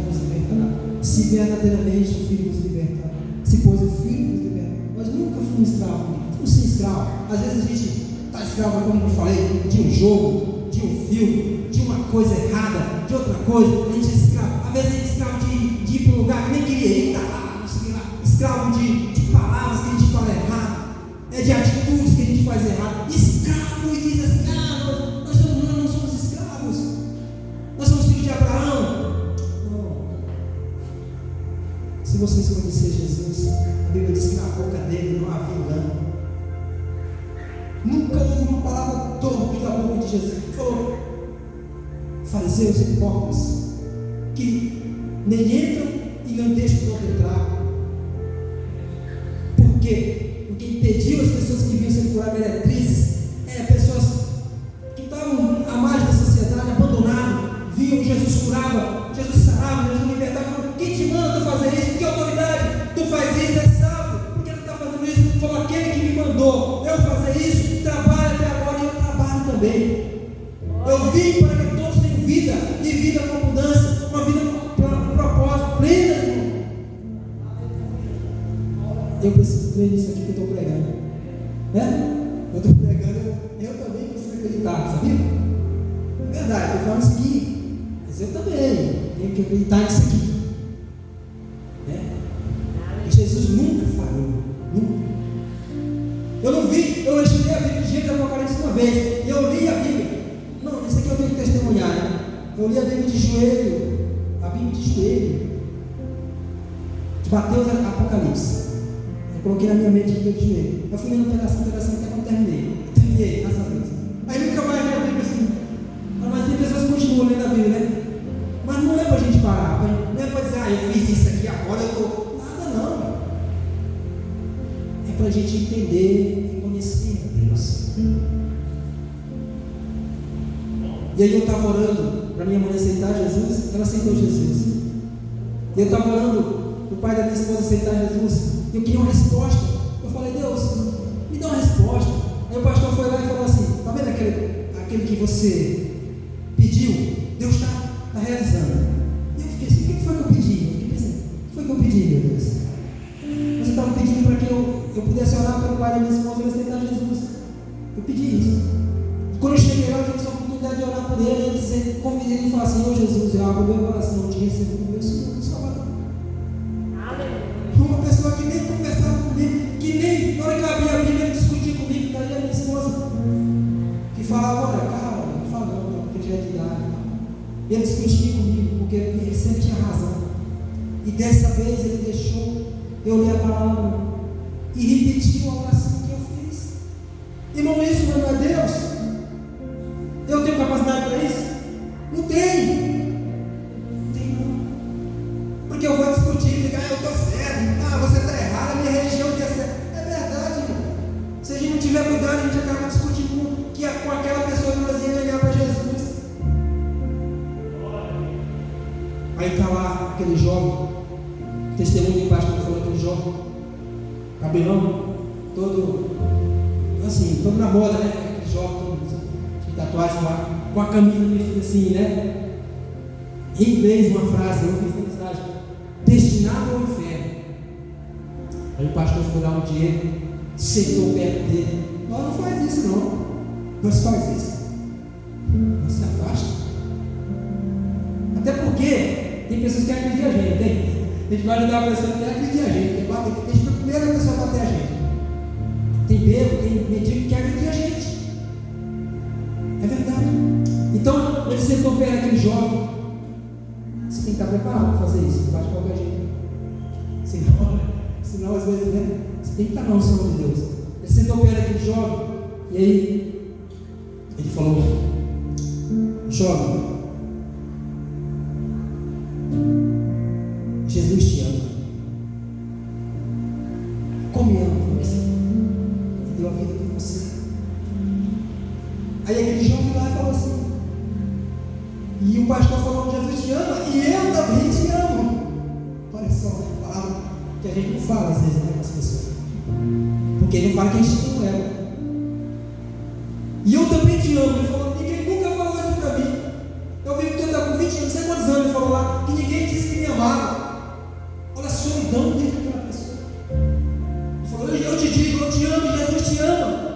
vos libertará. Se verdadeiramente o Filho vos libertar, se pois o Filho vos libertar. Nós nunca fomos escravos, não ser escravo. Às vezes a gente está escravo, como eu falei, de um jogo, de um filme, de uma coisa errada, de outra coisa. A gente é escravo. Às vezes a gente é escravo de ir para um lugar que nem queria ir, está lá, não sei lá. Escravo de palavras que a gente fala errado, de atitudes que a gente faz errado. Escravo e diz assim, nós não somos escravos. Nós somos filhos de Abraão. Não. Se vocês conhecerem Jesus, a Bíblia diz que na boca dele não havia engano. Nunca houve uma palavra torpe da boca de Jesus. Ele falou: fariseus e hipócritas, que nem entram e não deixam o outro entrar. Por quê? Porque impediu as pessoas que vinham ser curadas, meretrizes, pessoas que estavam à margem da sociedade, abandonadas. Viam Jesus curava, Jesus sarava, Jesus libertava. Falou: quem te manda fazer isso? Que autoridade? Tu faz isso, é salvo. Por que tu está fazendo isso? Ele falou: aquele que me mandou eu fazer isso, trabalha até agora e eu trabalho também. Eu vim para que todos tenham vida, e vida com abundância, uma vida com propósito, plena, irmão. Eu preciso crer nisso aqui que eu estou pregando. Eu estou pregando, eu também preciso acreditar, sabia? É verdade, eu falo isso aqui, mas eu também tenho que acreditar nisso aqui. E Jesus nunca falhou, nunca. Eu não vi, eu estudei a Bíblia de Gênesis e Apocalipse uma vez, e eu li a Bíblia. Não, isso aqui eu tenho que testemunhar, né? Eu li a Bíblia de joelho, de Mateus a Apocalipse. Eu coloquei na minha mente a Bíblia de joelho. Eu fui lendo pedacinho, até quando terminei, graças a Deus. Aí nunca mais li a Bíblia assim. Mas tem pessoas que continuam lendo a Bíblia, né? Mas não é para a gente parar, não é para dizer, eu fiz isso aqui, agora eu estou. Nada não. É para a gente entender e conhecer a Deus. E aí eu estava orando para minha mãe aceitar Jesus, ela aceitou Jesus. E eu estava orando para o pai da minha esposa aceitar Jesus, e eu queria uma resposta. Eu falei: Deus, me dá uma resposta. Aí o pastor foi lá e falou assim: está vendo aquele que você pediu? Deus está realizando. E eu fiquei assim: o que foi que eu pedi? Eu fiquei pensando: o que foi que eu pedi, meu Deus? Você estava pedindo para que eu pudesse orar pelo pai da minha esposa e aceitar Jesus. Eu pedi isso. E quando eu cheguei lá, eu tive essa oportunidade de orar por ele, e convidei ele e falar assim: Jesus, eu abro meu coração, eu te recebo como meu Senhor, meu Salvador. Uma pessoa que nem conversava comigo, que nem na hora que eu abri a Bíblia ele discutia comigo, daí a minha esposa, que falava: olha, cara, não fala não, porque já é de idade. E ele discutia comigo, porque ele sempre tinha razão. E dessa vez ele deixou eu ler a palavra e repetir a oração que eu fiz. Irmão, isso não é Deus? Eu tenho capacidade para isso? Não tenho. Não tenho não. Porque eu vou discutir, dizer: eu estou certo, você está errado, a minha religião que é certa. É verdade, irmão. Se a gente não tiver cuidado, a gente acaba discutindo com aquela pessoa que nós íamos ganhar para Jesus. Aí está lá aquele jovem, testemunho embaixo quando falou aquele jovem, cabelão, todo assim, todo na moda, né? Aquele jovem, todo de tatuagem lá, com a camisa vestida assim, né? Em inglês, uma frase, eu fiz a mensagem: destinado ao inferno. Aí o pastor foi lá um dia, sentou perto dele: nós não faz isso não, nós faz isso, nós se afasta. Até porque tem pessoas que agredem a gente, tem? A gente vai ajudar a pessoa que agredir a gente, a gente foi a primeira pessoa a bater a gente. Tem bebo, tem mendigo que agredir a gente. É verdade. Então, ele sentou perto daquele jovem. Você tem que estar preparado para fazer isso, não faz de qualquer jeito. Senão às vezes, né? Você Tem que estar na unção de Deus. Ele sentou perto daquele jovem, e aí ele falou: jovem, Jesus te ama. Como me ama você? Ele deu a vida por você. Aí aquele jovem lá falou assim, e o pastor falou: Jesus te ama e eu também te amo. Olha só, a palavra que a gente não fala às vezes, né, com as pessoas, porque ele não fala que a gente tem ela. E eu também te amo. Ele falou: ninguém nunca falou isso pra mim. Eu vivo tentando com 20 anos, não sei quantos anos. Ele falou lá que ninguém disse que me amava. Olha a solidão dentro daquela pessoa. Ele falou: eu te digo, eu te amo, Jesus te ama.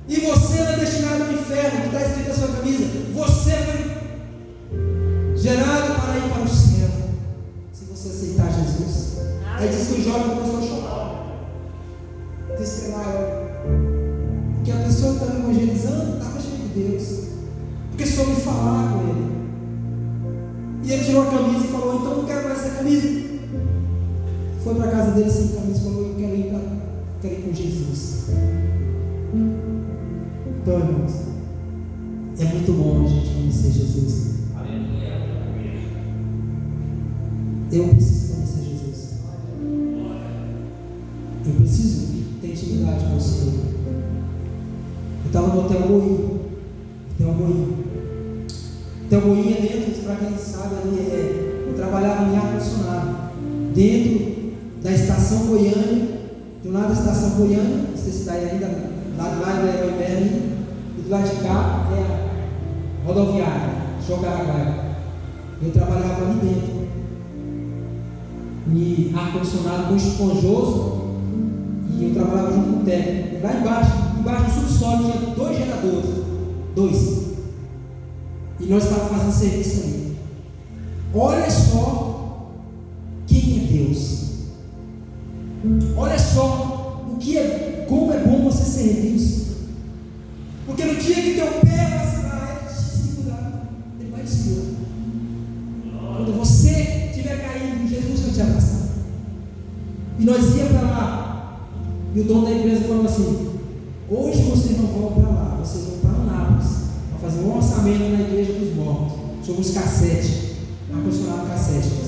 E você não é destinado ao inferno, que está escrito na sua camisa. Você foi gerado para ir para o céu, se você aceitar Jesus. Aí diz que o jovem começou a chorar. Disse lá, porque a pessoa que estava evangelizando estava cheia de Deus, porque soube falar com ele. E ele tirou a camisa e falou: então não quero mais essa camisa. Foi para a casa dele sem camisa e falou: eu quero ir com Jesus. Então, irmãos, é muito bom a gente conhecer Jesus. Eu preciso conhecer Jesus. Eu preciso ter intimidade com o Senhor. Eu estava no Hotel Boinha. Hotel Boinha dentro, para quem sabe, ali eu trabalhava em ar-condicionado. Dentro da estação Goiânia, do lado da estação Goiânia, não sei se está aí ainda, lá do lado da Aeroiberri, e do lado de cá é a rodoviária, Jocaraguá. Eu trabalhava ali dentro, em ar-condicionado com esponjoso, e eu trabalhava junto com o técnico. Lá embaixo do subsolo tinha 2 geradores, 2, e nós estávamos fazendo serviço ali. Olha só quem é Deus. Olha só como é bom você servir o Senhor. Porque no dia que teu pé vacilar, ele te segurar, ele vai te segurar. Quando você estiver caindo, Jesus vai te abraçar. E nós ia para lá, e o dono da empresa falou assim: hoje vocês não vão para lá, vocês vão para Anápolis, para fazer um orçamento na igreja dos mortos, sobre os cassetes, ar-condicionado cassete.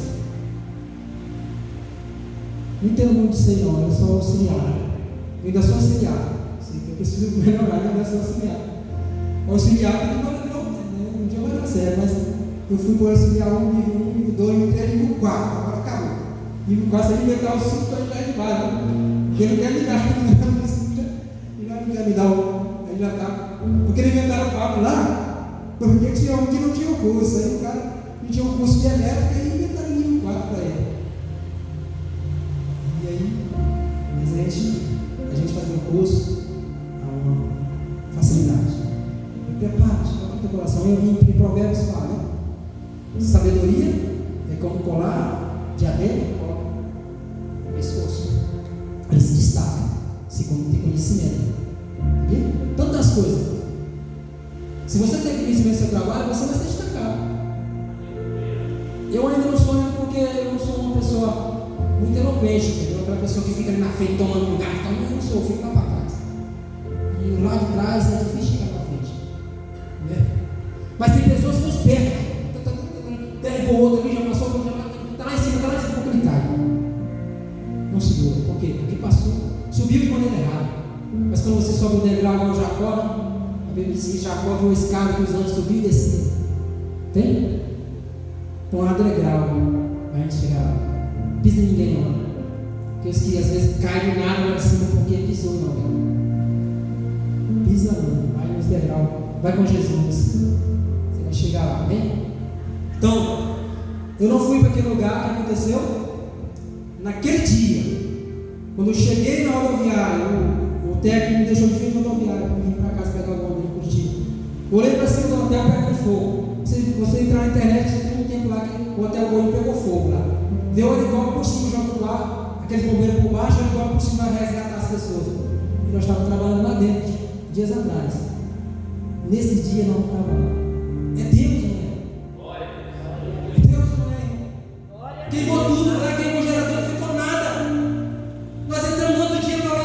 Não entendo muito disso aí não, eu sou auxiliar. Eu ainda sou auxiliar. Eu preciso melhorar, eu ainda sou auxiliar. Auxiliar que não tinha mais sério, mas eu fui para o auxiliar 1, nível 1, nível 2, nível 3, nível 4, agora acabou. Nível 4 você inventar o 5 para ajudar de baixo. Porque ele não quer me dar, ele não quer me dar ele já está. Porque ele inventaram o papo lá, porque tinha um que não tinha o curso, aí o cara não tinha um curso de elétrica e inventaram o nível 4 para ele. E aí, mas a gente faz um curso, há uma facilidade. E prepare-te, coloque teu coração. Em Provérbios fala, né? Sabedoria é como colar diadema, coloca no pescoço. Ele se destaca, segundo tem conhecimento. Entendeu? Tantas coisas. Se você tem conhecimento do seu trabalho, você vai se destacar. Eu ainda não sou, porque eu não sou uma pessoa muito eloquente, entendeu? Aquela pessoa que fica ali na frente tomando lugar, então eu não sou, eu fico lá para trás. E lá de trás é difícil chegar para frente, né? Mas tem pessoas que nos perdem, derrubou outro ali, já passou, está lá em cima, porque ele cai. Não segura, por quê? Porque passou, subiu de maneira errada. Mas quando você sobe o degrau igual o Jacó, a Bíblia diz que Jacó viu a escada que os anjos subiam e desciam. Tem? Então há degrau para a gente chegar lá. Pisa em ninguém não. Porque os que às vezes caem do nada lá em cima porque pisou em alguém. Pisa não, vai nos degraus, vai com Jesus. Você vai chegar lá, amém? Então, eu não fui para aquele lugar que aconteceu naquele dia. Quando eu cheguei na rodoviária, o técnico me deixou de frente da rodoviária para vir para casa pegar o ônibus em Curitiba. Eu olhei para cima do hotel pegando fogo. Você entrar na internet, tem um tempo lá que o hotel Boinha pegou fogo lá. Deu o helicóptero por cima, jogando lá, aqueles bombeiros por baixo, o helicóptero por cima vai resgatar as pessoas. E nós estávamos trabalhando lá dentro, dias atrás. Nesse dia nós estávamos lá. É Deus, não é? É Deus, não é? Queimou tudo lá, queimou gerador, não ficou nada. Nós entramos no outro dia para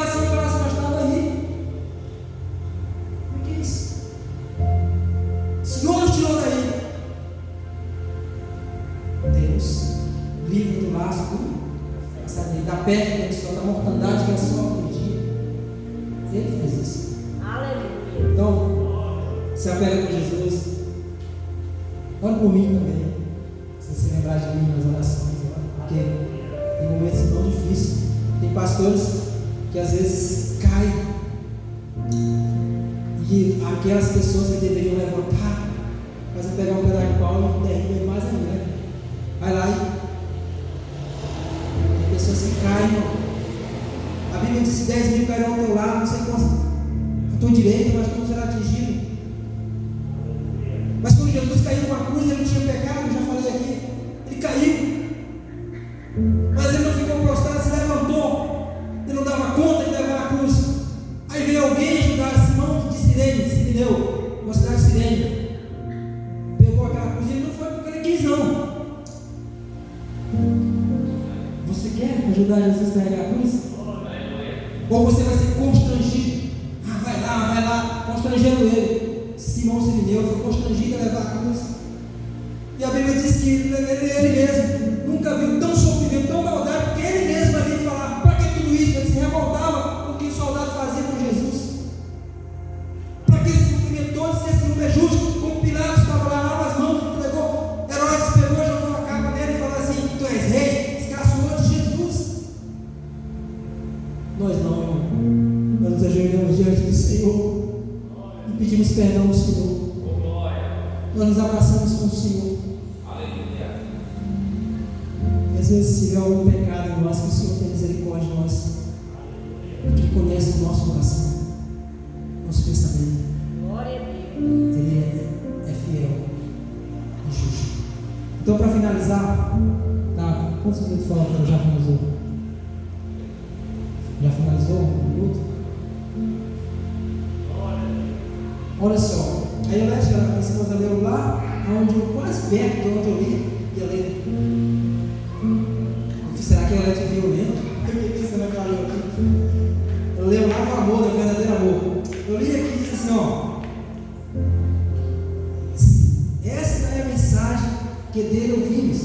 Deus livra do laço da peste que é só, da mortandade que é só aquele dia. Ele fez isso. Aleluia. Então, se apega com Jesus. Ore por mim também. Se você lembrar de mim nas orações, porque tem momentos tão difíceis. Tem pastores que às vezes caem e aquelas pessoas que deveriam levantar, mas eu pegar um pedaço de pau e derriba mais ainda, né? Vai lá e tem pessoas que caem, irmão. A Bíblia diz que 10 mil cairão ao teu lado, não sei quantos, à tua direita, mas tu não será atingido. Mas quando Jesus caiu com a cruz, ele não tinha pecado, eu já falei aqui. Ele caiu, mas ele não ficou prostrado, se levantou. Ele não dava conta de levar a cruz. Aí veio alguém ajudar Simão de Cireneu, uma cidade de Cirene. Pegou aquela cruz e ele não foi porque ele quis, não. Você quer ajudar Jesus a carregar a cruz? Ou você vai ser constrangido? Vai lá, constrangendo ele. Simão Cireneu foi constrangido a levar a cruz. E a Bíblia diz que ele mesmo nunca viu tão sofrimento, tão maldade, porque ele mesmo ali falava: para que tudo isso? Ele se revoltava com o que o soldado fazia com Jesus. Para que esse sofrimento todo, se esse não é justo? Como Pilatos estava lá nas mãos, entregou, Herodes pegou, jogou a capa nele e falou assim: tu és rei, escaçoou de Jesus. Nós não, irmão. Nós nos ajoelhamos diante do Senhor e pedimos perdão ao Senhor. Nós nos abraçamos com o Senhor. E às vezes, se tiver algum pecado em nós, que o Senhor tenha misericórdia de nós, porque Ele conhece o nosso coração, nosso pensamento. Glória a Deus. Ele é fiel e justo. Então, para finalizar, tá? Quantos minutos faltam? Já finalizou? Já finalizou? Um minuto? Olha só. Aí eu acho que a esposa leu lá, onde eu quase perto de onde eu li, ia ler. Será que ela te viu lendo? Eu fiquei pensando naquela leu aqui. Eu leio lá do amor, do verdadeiro amor. Eu li aqui e disse assim: ó. Esta é a mensagem que dele ouvimos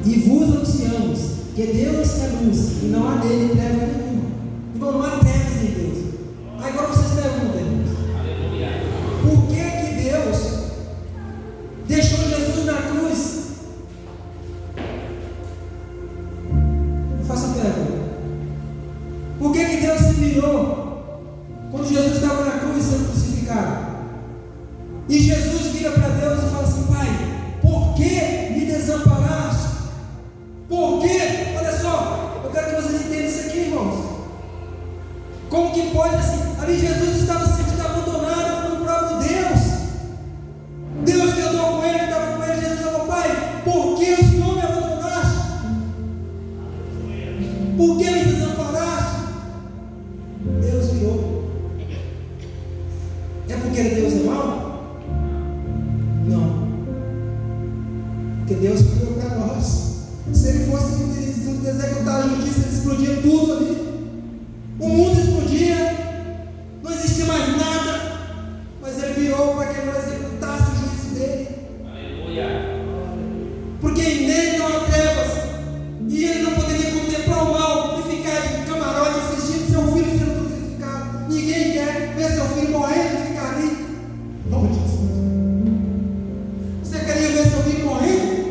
e vos anunciamos, que Deus é luz e não há nele treva nenhuma. Então não há trevas em Deus. Agora vocês perguntam, irmãos, por que Deus deixou Jesus na cruz? Eu faço a pergunta: por que Deus se virou quando Jesus estava na cruz sendo crucificado? E Jesus vira para Deus e fala assim: Pai, por que me desamparaste? Por quê? Olha só, eu quero que vocês entendam isso aqui, irmãos. Como que pode assim? Ali Jesus estava sendo abandonado pelo próprio Deus. Deus que andou com ele, que estava com ele. Jesus falou: Pai, por que o Senhor me abandonaste? Por que me desamparaste? Deus virou. É porque Deus é mau? Não. Porque Deus criou para nós. Se ele fosse executar a justiça, ele explodia tudo ali. O mundo explodia, não existia mais nada, mas ele virou para que nós executasse o juízo dele. Aleluia. Porque nele não há trevas, e ele não poderia contemplar o mal e ficar de camarote assistindo seu filho sendo crucificado. Ninguém quer ver seu filho morrendo e ficar ali. Nome de Jesus. Você queria ver seu filho morrendo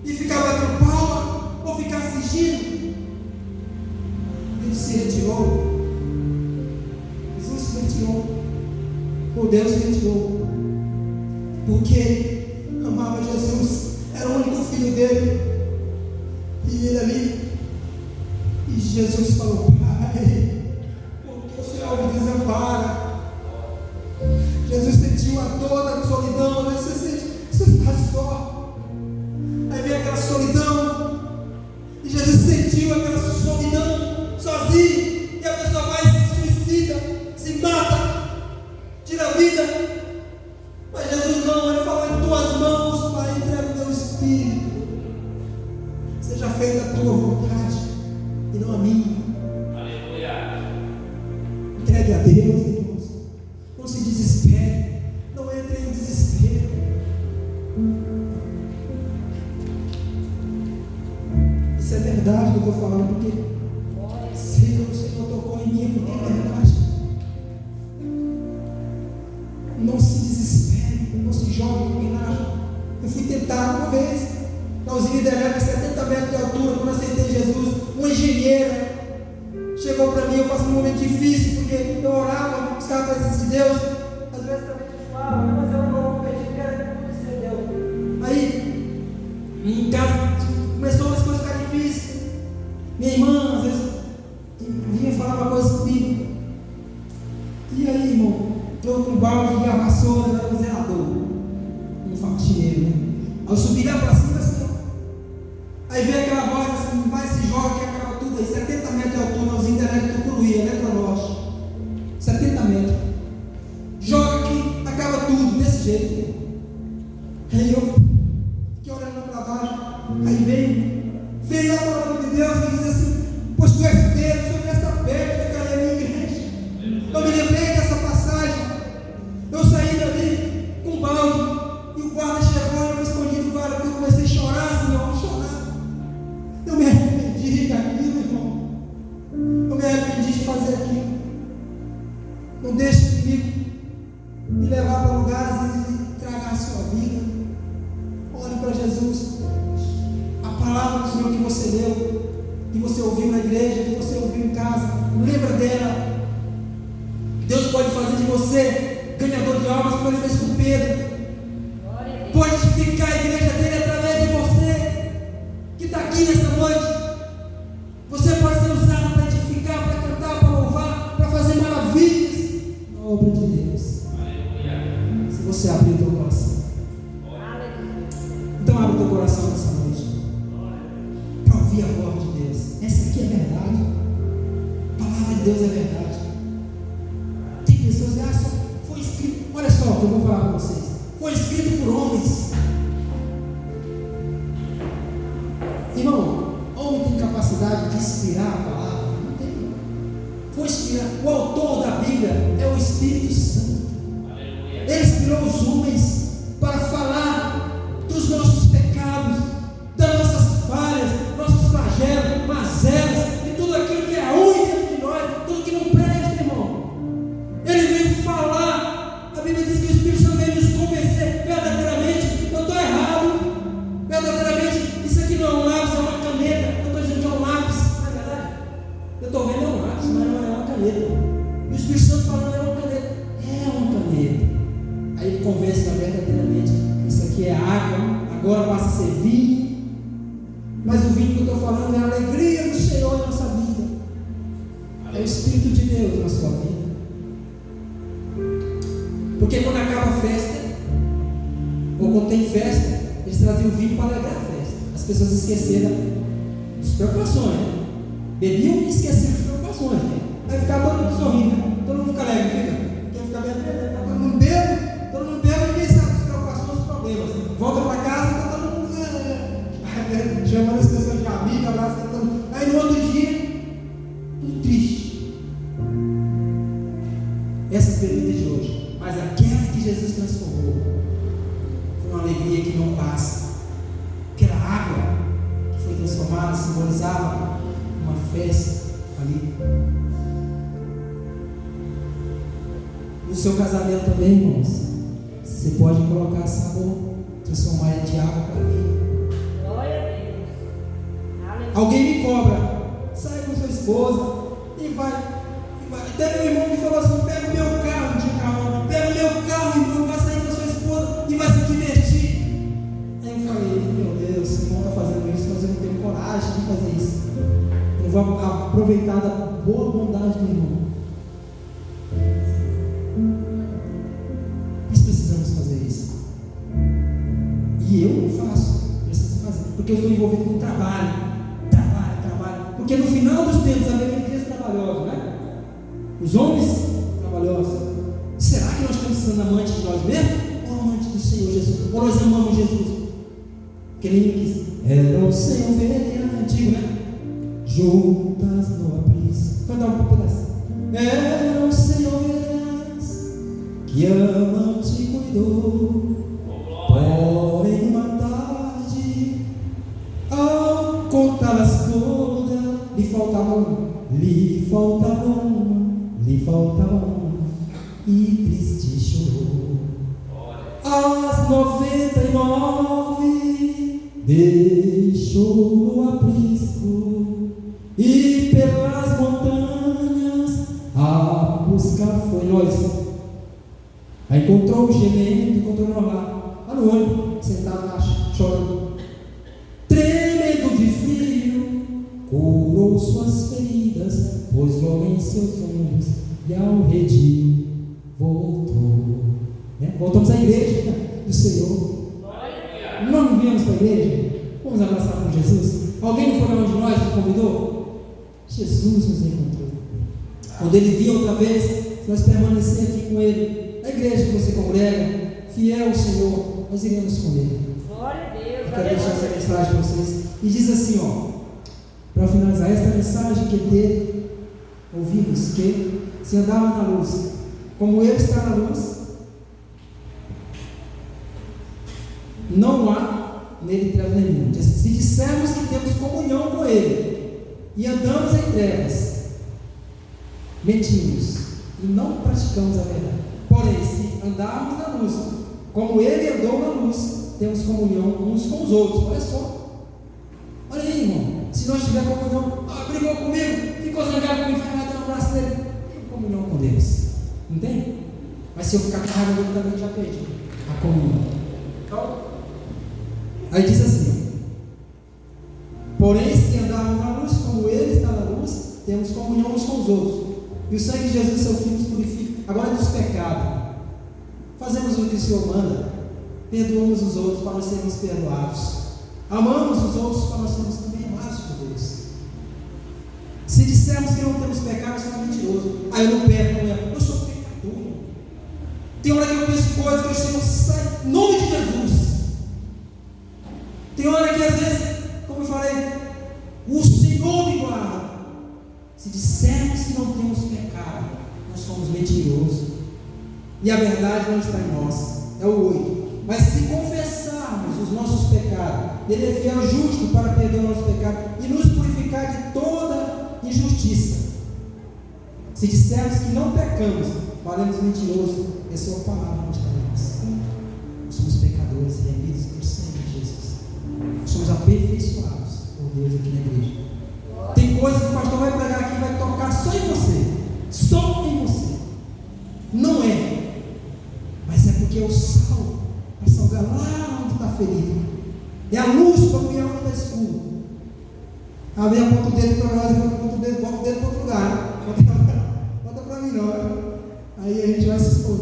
e ficar batendo palma ou ficar assistindo? Ele se retirou. Jesus se retirou. Por Deus se retirou. Porque ele amava Jesus. Era o único filho dele. E ele ali. E Jesus falou: Pai, por que o Senhor me desampara? Jesus sentiu a dor da solidão. Você está só. Aí vem aquela solidão. E Jesus sentiu aquela solidão sozinho. E a pessoa vai e se suicida, se mata, tira a vida. Mas Jesus não, ele falou: em tuas mãos, Pai, entrega o teu espírito. Seja feita a tua vontade e não a minha. Aleluia. Entregue a Deus, irmãos. Não se desespere. Não entre em desespero. verdade que eu estou falando, porque se o Senhor tocou em mim, porque é verdade. Não se desespere, não se jogue em homenagem. Eu fui tentado uma vez, na usina hidrelétrica, 70 metros de altura, quando eu aceitei Jesus, uma engenheira chegou para mim, eu passei um momento difícil, porque eu orava, buscava a presença de Deus, às vezes também jejuava, mas eu não pedi, porque era acontecer Deus. Aí, em casa, começou as coisas a ficar difíceis. Minha irmã, às vezes, vinha falar uma coisa comigo. E aí, irmão, estou com um balde e a vassoura, era um zelador, um faxineiro, né? Aí eu subi lá para cima, assim, ó. Aí veio aquela voz assim, vai, se joga, que acaba tudo aí, 70 metros de altura, na usina elétrica do Curuí, Eletronorte, 70 metros, joga aqui, acaba tudo, desse jeito. Aí eu fiquei olhando para baixo, aí veio a palavra de Deus e diz assim, pois tu és Deus, o Senhor está perto, ficarei na minha igreja. Eu me lembrei dessa passagem, eu saí dali com um balde, e o guarda chegou e eu me escondi do guarda, porque eu comecei a chorar, Senhor, chorar. Eu me arrependi daquilo, irmão. Eu me arrependi de fazer aquilo. Não deixe o inimigo me levar para lugares e tragar a sua vida. Olhe para Jesus. A palavra do Senhor que você leu, que você ouviu na igreja, que você ouviu em casa, lembra dela. Deus pode fazer de você ganhador de almas, como ele fez com Pedro. Pode edificar a igreja dele através de você que está aqui nessa noite. Você pode ser usado para edificar, para cantar, para louvar, para fazer maravilhas na obra de Deus. Aleluia. Se você abrir o teu coração. Então abre o teu coração nessa noite para ouvir a voz de Deus. Essa aqui é verdade. A palavra de Deus é verdade. Tem pessoas que só foi escrito. Olha só o que eu vou falar para vocês. Foi escrito por homens. Irmão, homem tem capacidade de inspirar a palavra? Não tem. Foi inspirar. O autor da Bíblia é o Espírito Santo. Ele inspirou os homens para falar dos nossos pecados, das nossas falhas, nossos flagelos, mazelas, e tudo aquilo que é ruim dentro de nós, tudo que não presta, irmão. Ele veio falar. A Bíblia diz que o Espírito Santo veio nos convencer verdadeiramente. Eu estou errado. Verdadeiramente, isso aqui não é um lápis, é uma caneta. Eu estou dizendo que é um lápis, não é verdade? Eu estou vendo é um lápis, mas não é uma caneta. E o Espírito Santo falando é uma caneta. É uma caneta. Aí ele convence verdadeiramente. Isso aqui é água, agora passa a ser vinho. Mas o vinho que eu estou falando é a alegria do Senhor na nossa vida. É o Espírito de Deus na sua vida. Porque quando acaba a festa, ou quando tem festa, eles traziam vinho para alegrar a festa. As pessoas esqueceram das preocupações, né? Bebiam e esqueceram das preocupações, né? Aí ficava todo mundo sorrindo, né? Todo mundo fica alegre, fica. Quem fica bebendo, todo mundo bebe, ninguém sabe das preocupações, dos problemas. Volta para casa, está todo mundo chamando as pessoas de amigo, abraçando todo mundo. Aí no outro dia, tudo triste. Essas bebidas de hoje, mas aquela que Jesus transformou, foi uma alegria que não passa. Aquela água que foi transformada simbolizava uma festa ali. No seu casamento também, irmãos, você pode colocar sabor, transformar ele de água para vinho. Glória a Deus. Alguém me cobra, sai com sua esposa e vai. Teve um irmão que falou assim: pega o meu carro, de carro, pega o meu carro, irmão, vai sair com a sua esposa e vai se divertir. Aí eu falei: meu Deus, esse irmão está fazendo isso, mas eu não tenho coragem de fazer isso. Eu vou aproveitar da boa bondade do irmão. Nós precisamos fazer isso. E eu não faço, preciso fazer, porque eu estou envolvido com trabalho. Porque no final dos tempos haverá dias trabalhosos, né? Os homens trabalhosos. Será que nós estamos sendo amantes de nós mesmos? Ou amantes do Senhor Jesus? Ou nós amamos Jesus? Porque nem quis. Era o Senhor velho antigo, né? Juntas no aprisco. Vou dar um pedaço. Era o Senhor velho que ama te cuidou. Porém uma tarde, ao contar as coisas, Deixou no aprisco e pelas montanhas a buscar foi nós. Aí encontrou o gemendo, encontrou nós lá no ônibus, sentado lá chorando, tremendo de frio, curou suas feridas, pôs logo em seus ombros e ao redil voltou. Voltamos à igreja do Senhor. Não viemos para a igreja? Vamos abraçar com Jesus? Alguém não foi lá onde nós nos convidou? Jesus nos encontrou. Quando ele vinha outra vez, nós permanecemos aqui com ele. A igreja que você congrega, fiel ao Senhor, nós iremos com ele. Glória a Deus. Eu quero deixar essa mensagem para vocês. E diz assim, para finalizar esta mensagem que dele, ouvimos que se andarmos na luz, como ele está na luz, não há nele treva nenhuma. Se dissermos que temos comunhão com ele e andamos em trevas, mentimos e não praticamos a verdade. Porém, se andarmos na luz, como ele andou na luz, temos comunhão uns com os outros. Olha só. Olha aí, irmão. Se nós tivermos comunhão, brigou comigo, ficou zangado comigo, vai lá dar um abraço dele. Tem comunhão com Deus. Entende? Mas se eu ficar com raiva dele também, já perdi a comunhão. Então, aí diz assim: porém, se andarmos na luz, como ele está na luz, temos comunhão uns com os outros. E o sangue de Jesus, seu Filho, nos purifica. Agora dos pecados. Fazemos o que o Senhor manda. Perdoamos os outros para nós sermos perdoados. Amamos os outros para nós sermos também amados por Deus. Se dissermos que não temos pecado, somos mentirosos. Aí eu não peco, eu sou pecador. Tem hora que eu penso coisas que eu chego, sai em nome de Jesus. Tem hora que às vezes, como eu falei, o Senhor me guarda. Se dissermos que não temos pecado, nós somos mentirosos. E a verdade não está em nós. É o 8. Mas se confessarmos os nossos pecados, ele é fiel e justo para perdoar os nossos pecados e nos purificar de toda injustiça. Se dissermos que não pecamos, faremos mentiroso, e sua palavra não está em nós. Nós somos pecadores remidos por sangue de Jesus. Somos aperfeiçoados por Deus aqui na igreja. Tem coisas que o pastor vai pregar aqui e vai tocar só em você. Só em você. Não é. Mas é porque é o sal. Vai salgar lá onde está ferido. É a luz para ir onde está escuro. Alguém aponta o dedo para nós e bota o dedo para outro lugar. Bota para mim não. Aí a gente vai se expor.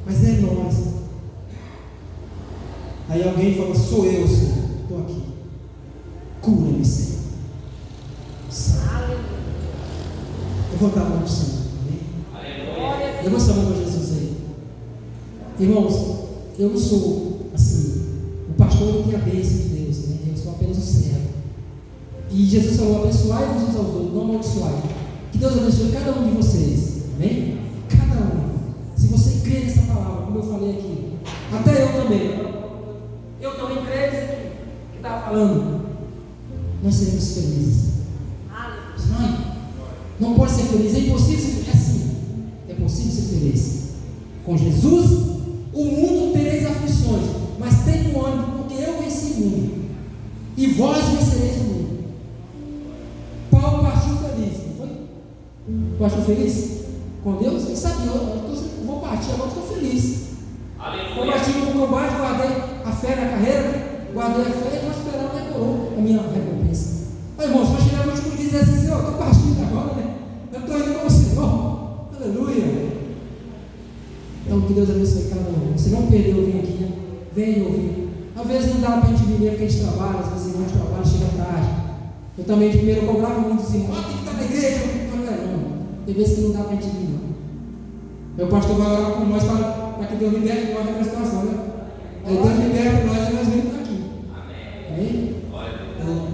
Mas é nós. Aí alguém fala, sou eu, Senhor. Estou aqui. Cura-me, Senhor. Levanta a mão do Senhor. Amém? Levanta a mão para Jesus aí. Irmãos, eu não sou assim. O pastor ele tem a bênção de Deus, né? Eu sou apenas o servo. E Jesus falou: abençoai-vos uns aos outros, não amaldiçoai. Que Deus abençoe cada um de vocês. Amém? Cada um. Se você crê nessa palavra, como eu falei aqui, até eu também. Eu também creio nisso aqui que estava falando. Nós seremos felizes. Não pode ser feliz, é impossível ser feliz. É assim, é possível ser feliz. Com Jesus, o mundo tereis aflições, mas tem um ânimo, porque eu venci o mundo, e vós vencereis o mundo. Paulo partiu feliz, não foi? Partiu feliz? Com Deus? Ele sabia, eu vou partir, agora estou feliz. Eu parti no combate, guardei a fé na carreira, guardei a fé e estou esperando a coroa, a minha recompensa. Mas irmãos, vai chegar no último dia e dizer assim: Senhor, estou partindo agora, né? Eu estou indo com o Senhor. Aleluia. Então, que Deus abençoe cada um. Se não perdeu vir aqui, né? Vem ouvir. Às vezes não dá para a gente vir porque a gente trabalha, às vezes irmãos trabalham, chega tarde. Eu também de primeiro cobrava muito assim: tem que estar na igreja. Não. Tem vezes que não dá para a gente vir, não. Meu pastor vai orar por nós para que Deus liberte de nós daquela situação, né? Aí Deus liberte nós e nós vamos estar aqui. Amém? Então,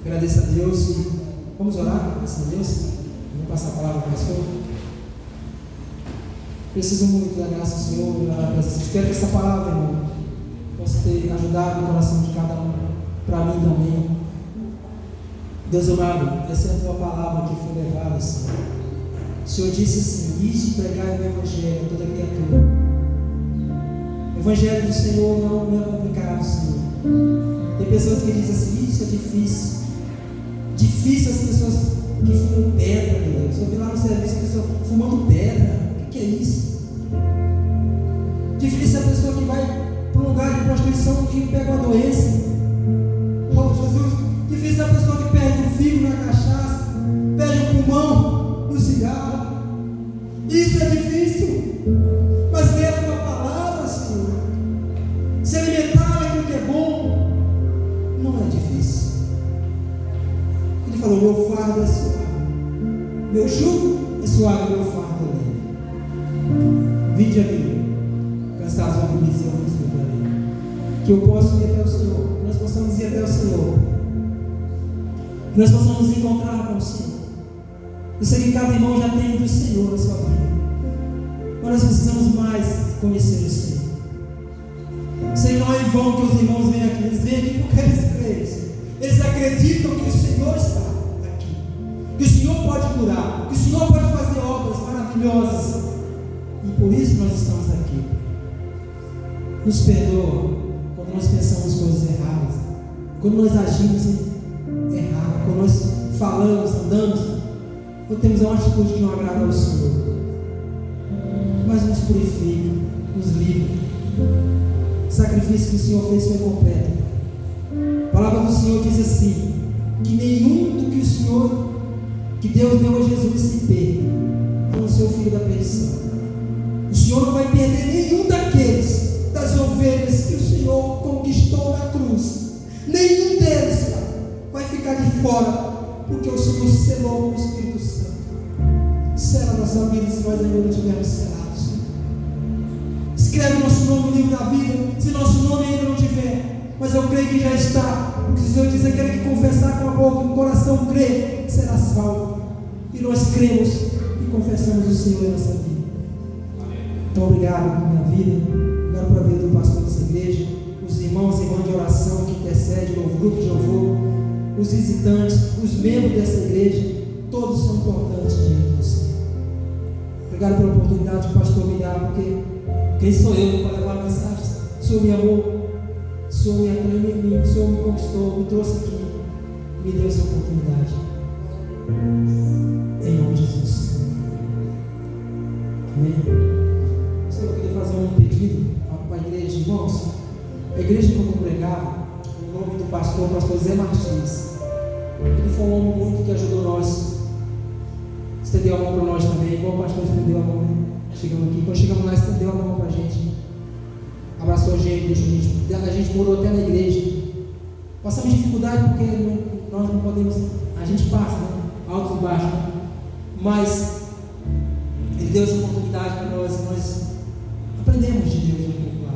agradeço a Deus e vamos orar, agradeço a Deus. Vou passar a palavra para o pastor. Preciso muito da graça do Senhor. Espero que essa palavra, irmão, possa ter ajudado o coração de cada um, para mim também. Deus amado, essa é a tua palavra que foi levada, Senhor. O Senhor disse assim: ide pregar o Evangelho a toda criatura. O Evangelho do Senhor não é complicado, Senhor. Tem Tem pessoas que dizem assim, isso é difícil. Difícil as pessoas que fumam pedra, meu Deus. Eu vi lá no serviço a pessoa fumando pedra. O que é isso? Difícil a pessoa que vai para um lugar de prostituição que pega uma doença. Oh Jesus, difícil a pessoa que perde o fígado na cachaça, perde o pulmão no cigarro. Isso é difícil. Mas ler a tua palavra, Senhor, se alimentar daquilo que é bom, não é difícil. Ele falou: meu fardo é suave, meu jugo é suave, meu fardo é leve. Vinde a mim, cansados e oprimidos, eu vos livrarei. Que eu possa ir até o Senhor, que nós possamos ir até o Senhor, que nós possamos nos encontrar com o Senhor. Eu sei que cada irmão já tem do Senhor na sua vida, mas nós precisamos mais conhecer o Senhor. Sei que não é em vão que os irmãos vêm aqui, eles vêm aqui porque eles creem, Senhor. Eles acreditam que o Senhor está aqui, que o Senhor pode curar, que o Senhor pode fazer obras maravilhosas, e por isso nós estamos aqui. Nos perdoa quando nós pensamos coisas erradas, quando nós agimos errado, quando nós falamos, andamos, quando temos uma atitude que não agrada ao Senhor. Mas nos purifica, nos livra. O sacrifício que o Senhor fez foi completo. A palavra do Senhor diz assim: que nenhum do que o Senhor, que Deus deu a Jesus, se perca, com o seu filho da perdição. O Senhor não vai perder nenhum daqueles, das ovelhas que o Senhor conquistou na cruz. Nenhum deles vai ficar de fora, porque o Senhor selou com o Espírito Santo. Sela nossa vida se nós ainda não tivermos selados. Escreve nosso nome no livro da vida, se nosso nome ainda não tiver, mas eu creio que já está. Porque o Senhor diz: aquele que confessar com a boca e com o coração crê, será salvo. E nós cremos e confessamos o Senhor em nossa vida. Então obrigado por minha vida, obrigado pela vida do pastor dessa igreja, os irmãos e irmãs de oração que intercedem, o grupo de louvor, os visitantes, os membros dessa igreja, todos são importantes diante do Senhor. Obrigado pela oportunidade que o pastor me dá, porque quem sou eu para levar a mensagem? O Senhor me amou, o Senhor me atraiu em mim, o Senhor me conquistou, me trouxe aqui, me deu essa oportunidade. Em nome de Jesus. Amém. Eu queria fazer um pedido para a igreja, irmãos. A igreja que eu congregava, o nome do pastor, o pastor Zé Martins. Ele foi um homem muito que ajudou nós. Estendeu a mão para nós também, igual o pastor estendeu a mão. Chegamos aqui, quando chegamos lá, estendeu a mão para a gente. Abraçou a gente, deixou a gente morou até na igreja. Passamos dificuldade porque nós não podemos, a gente passa, né? Altos e baixos, né? Mas ele deu essa oportunidade para nós e nós aprendemos de Deus um pouco lá.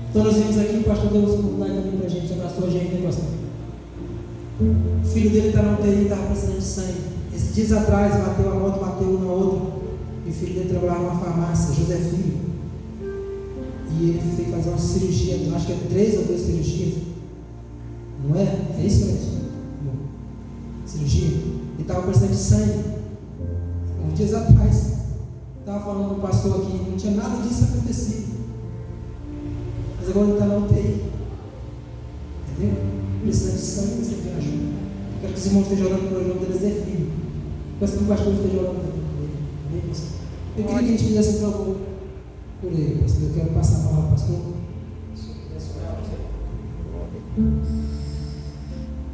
Então nós vimos aqui, o pastor deu essa oportunidade também para a gente, abraçou a gente, né, pastor? O filho dele está na UTI, estava precisando de sangue. Esses dias atrás, bateu a moto, bateu uma na outra. E o filho dele trabalhava numa farmácia, José Filho. E ele foi fazer uma cirurgia, acho que é 3 ou 2 cirurgias. Não é? É isso mesmo? Cirurgia. Ele estava precisando de sangue. Uns dias atrás, estava falando com o pastor aqui, não tinha nada disso acontecido. Mas agora ele está na UTI. Entendeu? Precisando de sangue, precisa de ajuda. Quero que os irmãos estejam orando por ele, o nome dele é Zé Filho. Peço que o pastor esteja orando por ele. Amém, pastor? Eu queria que a gente fizesse um favor por ele, pastor. Eu quero passar a palavra, pastor.